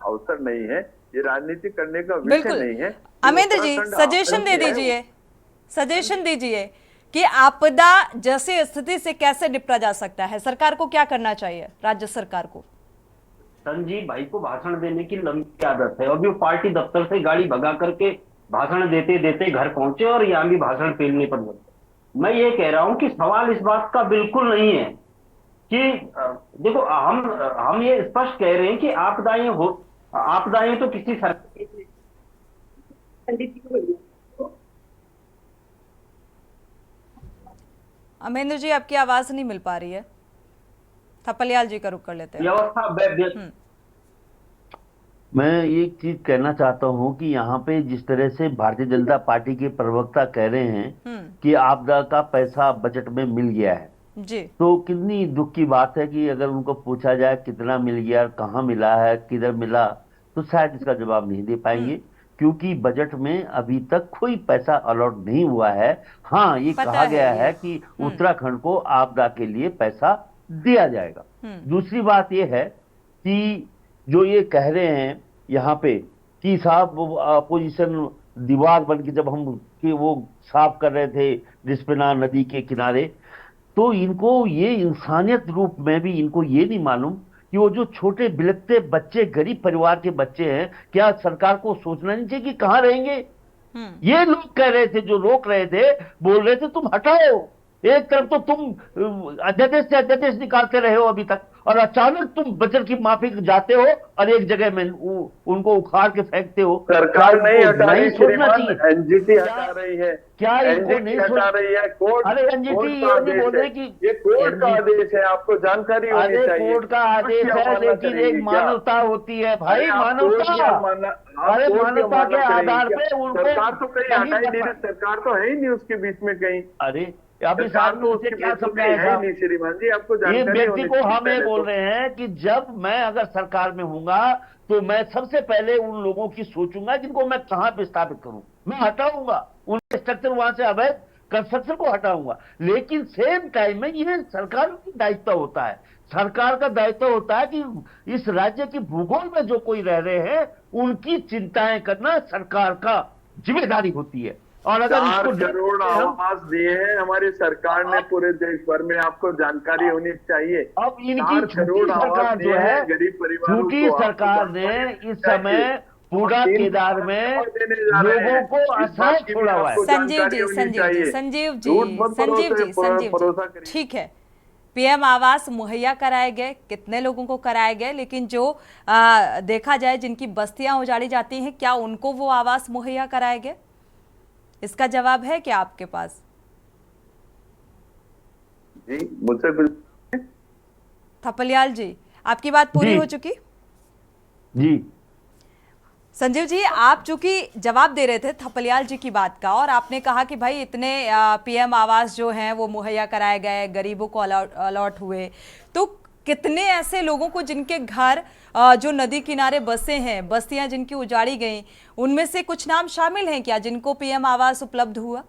अवसर नहीं है, ये राजनीति करने का विषय बिल्कुल। नहीं है। अमरेंद्र जी उत्तराखंड सजेशन दे आपदा है, दीजिए, सजेशन दीजिए कि आपदा जैसी स्थिति से कैसे निपटा जा सकता है, सरकार को क्या करना चाहिए, राज्य सरकार को? संजीव भाई को भाषण देने की लंबी आदत है, अभी वो पार्टी दफ्तर से गाड़ी भगा करके भाषण देते देते घर पहुंचे और यहाँ भी भाषण फेलने पर लगे। मैं ये कह रहा हूं कि सवाल इस बात का बिल्कुल नहीं है कि देखो, हम ये स्पष्ट कह रहे हैं कि आपदाएं तो किसी सरकार अमरेंद्र जी आपकी आवाज नहीं मिल पा रही है, थपलियाल जी का रुख कर लेते हैं। व्यवस्था मैं एक चीज कहना चाहता हूं कि यहाँ पे जिस तरह से भारतीय जनता पार्टी के प्रवक्ता कह रहे हैं कि आपदा का पैसा बजट में मिल गया है जी, तो कितनी दुख की बात है कि अगर उनको पूछा जाए कितना मिल गया, कहाँ मिला है, किधर मिला, तो शायद इसका जवाब नहीं दे पाएंगे, क्योंकि बजट में अभी तक कोई पैसा अलॉट नहीं हुआ है। हाँ, ये कहा गया है कि उत्तराखंड को आपदा के लिए पैसा दिया जाएगा। दूसरी बात ये है कि जो ये कह रहे हैं यहाँ पे कि साहब अपोजिशन दीवार बन के जब हम कि वो साफ कर रहे थे रिस्पना नदी के किनारे, तो इनको ये इंसानियत रूप में भी इनको ये नहीं मालूम कि वो जो छोटे बिलखते बच्चे, गरीब परिवार के बच्चे हैं, क्या सरकार को सोचना नहीं चाहिए कि कहाँ रहेंगे? ये लोग कह रहे थे, जो रोक रहे थे, बोल रहे थे तुम हटाओ। एक तरफ तो तुम अध्यादेश से अध्यादेश निकालते रहे हो अभी तक, और अचानक तुम बजट की माफी जाते हो और एक जगह में उनको उखाड़ के फेंकते हो। सरकार नहीं हटा रही, सोचना चाहिए। एनजीटी हटा रही है, क्या इनको नहीं हटा रही है? कोर्ट, अरे एनजीटी ये नहीं बोल रहे कि ये कोर्ट का आदेश है, आपको जानकारी होनी चाहिए। अरे कोर्ट का आदेश है, लेकिन एक मानवता होती है भाई, मानवता। अरे मानवता के आधार पे उनको सरकार तो कहीं हटा ही नहीं, सरकार तो है ही नहीं उसके बीच में कहीं। अरे अभी साहब तो उसे क्या समझाया नहीं श्रीमान जी, आपको ये जानकारी व्यक्ति को हम ये बोल तो। रहे हैं कि जब मैं अगर सरकार में हूंगा तो मैं सबसे पहले उन लोगों की सोचूंगा जिनको मैं कहां पे स्थापित करूं, मैं हटाऊंगा उन स्ट्रक्चर, वहां से अवैध कंस्ट्रक्शन को हटाऊंगा। लेकिन सेम टाइम में ये सरकार की दायित्व होता है, सरकार का दायित्व होता है कि इस राज्य की भूगोल में जो कोई रह रहे हैं उनकी चिंताएं करना सरकार का जिम्मेदारी होती है। और अगर 4 करोड़ आवास दिए हैं हमारी सरकार ने पूरे देश भर में, आपको जानकारी होनी चाहिए। अब इनकी झूठी सरकार जो है, गरीब परिवारों झूठी सरकार ने इस समय पूरा केदार में लोगों को असहाय छोड़ा हुआ है। संजीव जी, ठीक है, पीएम आवास मुहैया कराए गए, कितने लोगों को कराए गए, लेकिन जो देखा जाए जिनकी बस्तियां उजाड़ी जाती हैं, क्या उनको वो आवास मुहैया कराए गए? इसका जवाब है क्या आपके पास? जी, मुझसे थपलियाल जी, आपकी बात पूरी हो चुकी? जी संजीव जी, आप चूंकि जवाब दे रहे थे थपलियाल जी की बात का, और आपने कहा कि भाई इतने पीएम आवास जो हैं वो मुहैया कराए गए, गरीबों को अलॉट हुए, तो कितने ऐसे लोगों को जिनके घर जो नदी किनारे बसे हैं, बस्तियां जिनकी उजाड़ी गई, उनमें से कुछ नाम शामिल हैं क्या जिनको पीएम आवास उपलब्ध हुआ?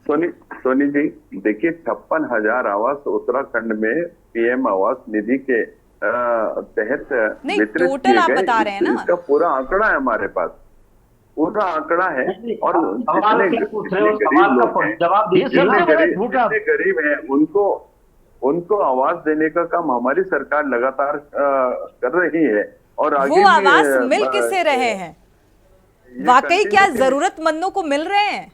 सोनी जी, देखिए 56,000 आवास उत्तराखंड में पीएम आवास निधि के तहत नहीं, टोटल आप बता रहे हैं ना? इसका पूरा आंकड़ा है हमारे पास, पूरा आंकड़ा है। और जितने गरीब हैं उनको आवास देने का काम हमारी सरकार लगातार कर रही है। और आगे वो आवास मिल किससे रहे हैं? वाकई क्या जरूरतमंदों को मिल रहे हैं?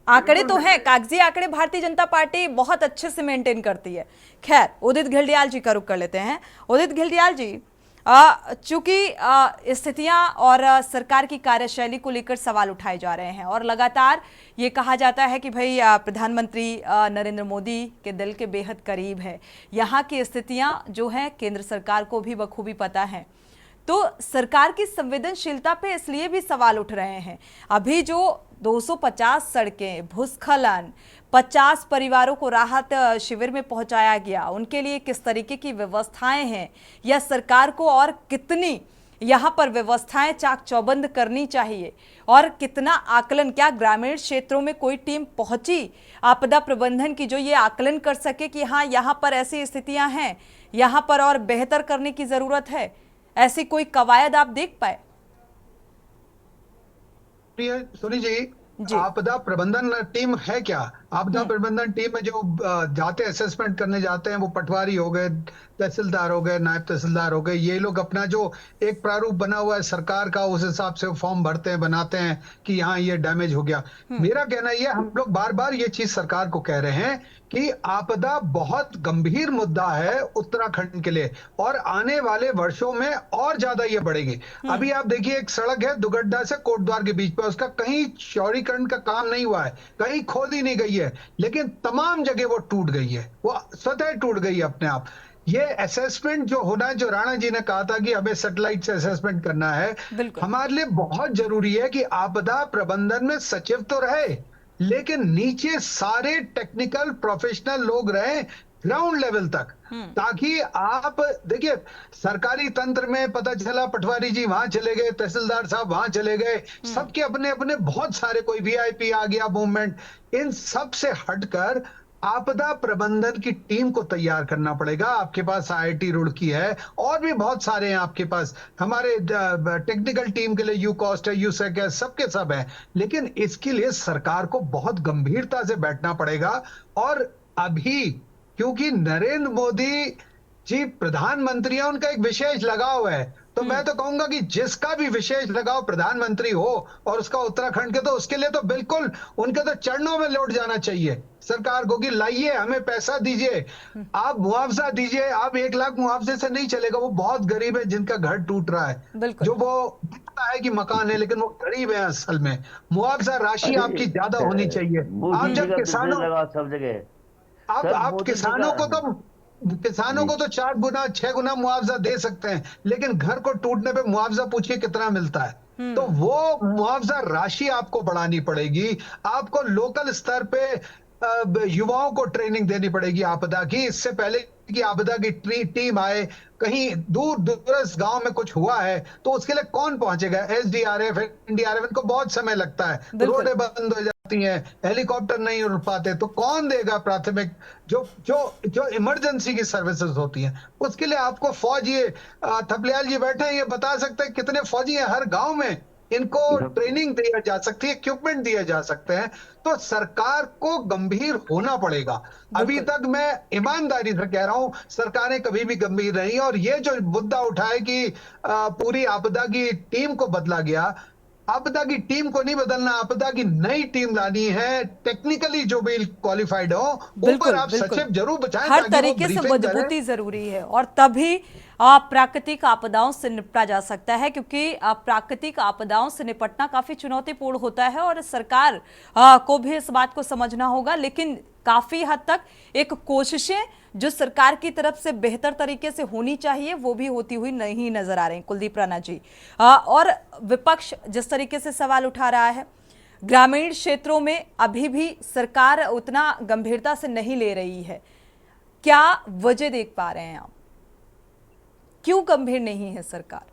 आंकड़े तो हैं, कागजी आंकड़े भारतीय जनता पार्टी बहुत अच्छे से मेंटेन करती है। खैर, उदित घिल्डियाल जी का रुख कर लेते हैं। उदित घिल्डियाल जी, चूंकि स्थितियां और सरकार की कार्यशैली को लेकर सवाल उठाए जा रहे हैं और लगातार ये कहा जाता है कि भाई प्रधानमंत्री नरेंद्र मोदी के दिल के बेहद करीब है, यहाँ की स्थितियां जो हैं केंद्र सरकार को भी बखूबी पता है, तो सरकार की संवेदनशीलता पे इसलिए भी सवाल उठ रहे हैं। अभी जो 250 सड़कें, भूस्खलन, 50 परिवारों को राहत शिविर में पहुंचाया गया। उनके लिए किस तरीके की व्यवस्थाएं हैं या सरकार को और कितनी यहां पर व्यवस्थाएं चाक चौबंद करनी चाहिए और कितना आकलन, क्या ग्रामीण क्षेत्रों में कोई टीम पहुंची आपदा प्रबंधन की जो ये आकलन कर सके कि हाँ यहां पर ऐसी स्थितियां हैं, यहां पर और बेहतर करने की जरूरत है, ऐसी कोई कवायद आप देख पाए? सोनी जी, आपदा प्रबंधन टीम है क्या? आपदा प्रबंधन टीम में जो जाते असेसमेंट करने जाते हैं वो पटवारी हो गए, तहसीलदार हो गए, नायब तहसीलदार हो गए, ये लोग अपना जो एक प्रारूप बना हुआ है सरकार का उस हिसाब से फॉर्म भरते हैं, बनाते हैं कि यहाँ ये डैमेज हो गया। मेरा कहना ये, हम लोग बार बार ये चीज सरकार को कह रहे हैं कि आपदा बहुत गंभीर मुद्दा है उत्तराखंड के लिए और आने वाले वर्षों में और ज्यादा ये बढ़ेगी। अभी आप देखिए एक सड़क है दुगड्डा से कोटद्वार के बीच पे, उसका कहीं चौड़ीकरण का काम नहीं हुआ है, कहीं खोदी नहीं गई है, लेकिन तमाम जगह वो टूट गई है, वो स्वतः टूट गई है अपने आप। ये असेसमेंट जो होना है, जो राणा जी ने कहा था कि हमें सैटेलाइट से असेसमेंट करना है, हमारे लिए बहुत जरूरी है कि आपदा प्रबंधन में सचिव तो रहे लेकिन नीचे सारे टेक्निकल प्रोफेशनल लोग रहे ग्राउंड लेवल तक, ताकि आप देखिए सरकारी तंत्र में पता चला पटवारी जी वहां चले गए, तहसीलदार साहब वहां चले गए, सबके अपने अपने बहुत सारे, कोई वीआईपी आ गया मूवमेंट, इन सब से हटकर आपदा प्रबंधन की टीम को तैयार करना पड़ेगा। आपके पास आईआईटी रुड़की है और भी बहुत सारे हैं आपके पास, हमारे टेक्निकल टीम के लिए यूकॉस्ट है, यूसेक है, सबके सब है, लेकिन इसके लिए सरकार को बहुत गंभीरता से बैठना पड़ेगा। और अभी क्योंकि नरेंद्र मोदी जी प्रधानमंत्री है, उनका एक विशेष लगाव है, तो मैं तो कहूंगा कि जिसका भी विशेष लगाव प्रधानमंत्री हो और उसका उत्तराखंड के, तो उसके लिए तो बिल्कुल उनके तो चरणों में लौट जाना चाहिए सरकार को कि लाइए हमें पैसा दीजिए, आप मुआवजा दीजिए। आप 1 लाख मुआवजे से नहीं चलेगा, वो बहुत गरीब है जिनका घर टूट रहा है, जो वो दिखता है कि मकान है लेकिन वो गरीब है असल में। मुआवजा राशि आपकी ज्यादा होनी चाहिए। आप जब किसानों सब जगह आप किसानों को तो 4 गुना 6 गुना मुआवजा दे सकते हैं, लेकिन घर को टूटने पे मुआवजा पूछिए कितना मिलता है। तो वो मुआवजा राशि आपको बढ़ानी पड़ेगी, आपको लोकल स्तर पे युवाओं को ट्रेनिंग देनी पड़ेगी आपदा की, इससे पहले कि आपदा की टीम आए, कहीं दूर दूरस्थ गांव में कुछ हुआ है तो उसके लिए कौन पहुंचेगा? एसडीआरएफ, एनडीआरएफ, इनको बहुत समय लगता है, रोडें बंद हो जाती हैं, हेलीकॉप्टर नहीं उड़ पाते, तो कौन देगा प्राथमिक जो इमरजेंसी की सर्विसेज होती हैं? उसके लिए आपको फौज, ये थपलियाल जी बैठे हैं, ये बता सकते हैं कितने फौजी हैं हर गांव में, इनको ट्रेनिंग दिया जा सकती है, इक्विपमेंट दिए जा सकते हैं। तो सरकार को गंभीर होना पड़ेगा। अभी तक मैं ईमानदारी से कह रहा हूं सरकारें कभी भी गंभीर नहीं, और ये जो मुद्दा उठाए कि पूरी आपदा की टीम को बदला गया, आपदा की टीम को नहीं बदलना, आपदा की नई टीम लानी है, टेक्निकली जो भी क्वालिफाइड हो, ऊपर आप सचिव जरूर बचाएं, हर तरीके से मजबूती जरूरी है और तभी प्राकृतिक आपदाओं से निपटा जा सकता है, क्योंकि प्राकृतिक आपदाओं से निपटना काफी चुनौतीपूर्ण होता है और सरकार को भी इस बात को समझना होगा। लेकिन काफी हद तक एक कोशिशें जो सरकार की तरफ से बेहतर तरीके से होनी चाहिए वो भी होती हुई नहीं नजर आ रही। कुलदीप राणा जी, और विपक्ष जिस तरीके से सवाल उठा रहा है, ग्रामीण क्षेत्रों में अभी भी सरकार उतना गंभीरता से नहीं ले रही है, क्या वजह देख पा रहे हैं आप? क्यों गंभीर नहीं है सरकार?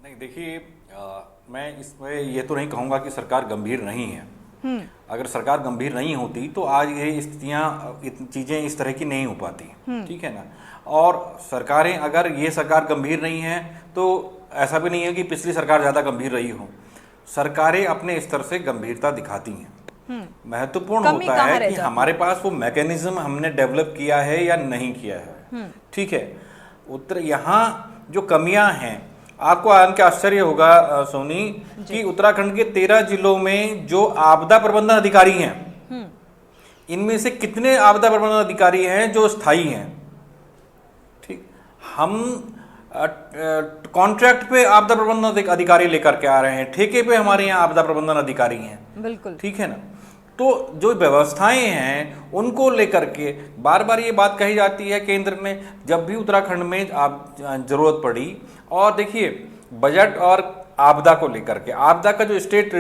नहीं, देखिए, मैं इसमें ये तो नहीं कहूँगा कि सरकार गंभीर नहीं है। अगर सरकार गंभीर नहीं होती तो आज ये स्थितियाँ, चीज़ें इस तरह की नहीं हो पाती, ठीक है ना। और सरकारें, अगर ये सरकार गंभीर नहीं है तो ऐसा भी नहीं है कि पिछली सरकार ज़्यादा गंभीर रही हो। सरकारें अपने स्तर से गंभीरता दिखाती हैं। महत्वपूर्ण होता है कि हमारे पास वो मैकेनिज्म हमने डेवलप किया है या नहीं किया है, ठीक है। यहाँ जो कमियां हैं, आपको आन के आश्चर्य होगा सोनी कि उत्तराखंड के 13 जिलों में जो आपदा प्रबंधन अधिकारी हैं, इनमें से कितने आपदा प्रबंधन अधिकारी हैं जो स्थायी हैं? ठीक, हम कॉन्ट्रैक्ट पे आपदा प्रबंधन अधिकारी लेकर के आ रहे हैं, ठेके पे हमारे यहाँ आपदा प्रबंधन अधिकारी हैं, बिल्कुल, ठीक है ना। तो जो व्यवस्थाएं हैं उनको लेकर के बार बार ये बात कही जाती है केंद्र में, जब भी उत्तराखंड में आप जरूरत पड़ी। और देखिए, बजट और आपदा को लेकर के, आपदा का जो स्टेट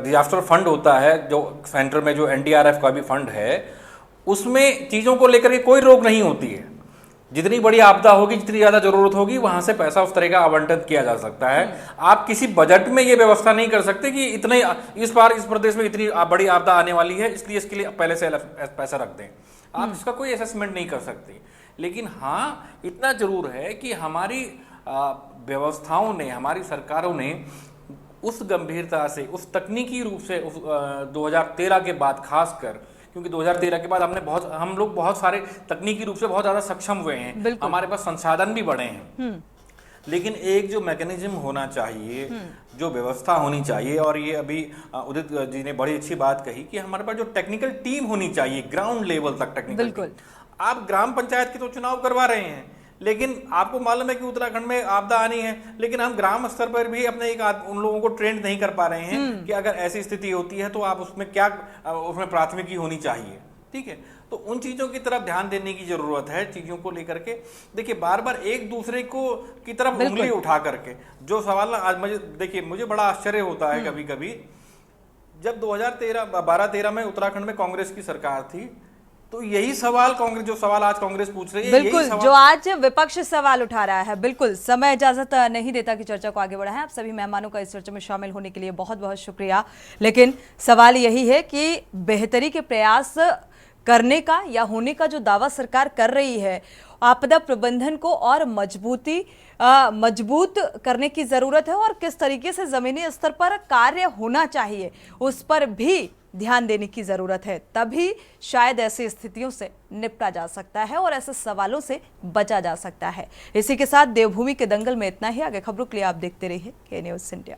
डिजास्टर फंड होता है, जो सेंटर में जो एनडीआरएफ का भी फंड है, उसमें चीज़ों को लेकर के कोई रोक नहीं होती है। जितनी बड़ी आपदा होगी, जितनी ज़्यादा जरूरत होगी, वहां से पैसा उस तरह का आवंटन किया जा सकता है। आप किसी बजट में ये व्यवस्था नहीं कर सकते कि इतने इस बार इस प्रदेश में इतनी बड़ी आपदा आने वाली है, इसलिए इसके लिए पहले से पैसा रख दें। आप इसका कोई असेसमेंट नहीं कर सकते। लेकिन हाँ, इतना जरूर है कि हमारी व्यवस्थाओं ने, हमारी सरकारों ने उस गंभीरता से, उस तकनीकी रूप से 2013 के बाद खासकर, क्योंकि 2013 के बाद हम लोग बहुत सारे तकनीकी रूप से बहुत ज़्यादा सक्षम हुए हैं, हमारे पास संसाधन भी बढ़े हैं। लेकिन एक जो मैकेनिज्म होना चाहिए, जो व्यवस्था होनी चाहिए, और ये अभी उदित जी ने बड़ी अच्छी बात कही कि हमारे पास जो टेक्निकल टीम होनी चाहिए, ग्राउंड लेवल तक टेक्निकल टीम। आप ग्राम पंचायत के तो चुनाव करवा रहे हैं, लेकिन आपको मालूम है कि उत्तराखंड में आपदा आनी है, लेकिन हम ग्राम स्तर पर भी अपने उन लोगों को ट्रेंड नहीं कर पा रहे हैं कि अगर ऐसी स्थिति होती है तो आप उसमें क्या, उसमें प्राथमिकी होनी चाहिए। ठीक है, तो उन चीजों की तरफ ध्यान देने की जरूरत है। चीजों को लेकर के देखिए, बार बार एक दूसरे को की तरफ उंगली उठा करके जो सवाल आज मुझे बड़ा आश्चर्य होता है कभी कभी, जब 2012-13 में उत्तराखंड में कांग्रेस की सरकार थी, तो यही सवाल कांग्रेस, जो सवाल आज कांग्रेस पूछ रही है, बिल्कुल जो आज विपक्ष सवाल उठा रहा है। बिल्कुल समय इजाजत नहीं देता कि चर्चा को आगे बढ़ाएं। आप सभी मेहमानों का इस चर्चा में शामिल होने के लिए बहुत बहुत शुक्रिया। लेकिन सवाल यही है कि बेहतरी के प्रयास करने का या होने का जो दावा सरकार कर रही है, आपदा प्रबंधन को और मजबूत करने की जरूरत है, और किस तरीके से जमीनी स्तर पर कार्य होना चाहिए उस पर भी ध्यान देने की जरूरत है। तभी शायद ऐसी स्थितियों से निपटा जा सकता है और ऐसे सवालों से बचा जा सकता है। इसी के साथ देवभूमि के दंगल में इतना ही। आगे खबरों के लिए आप देखते रहिए के न्यूज़ इंडिया।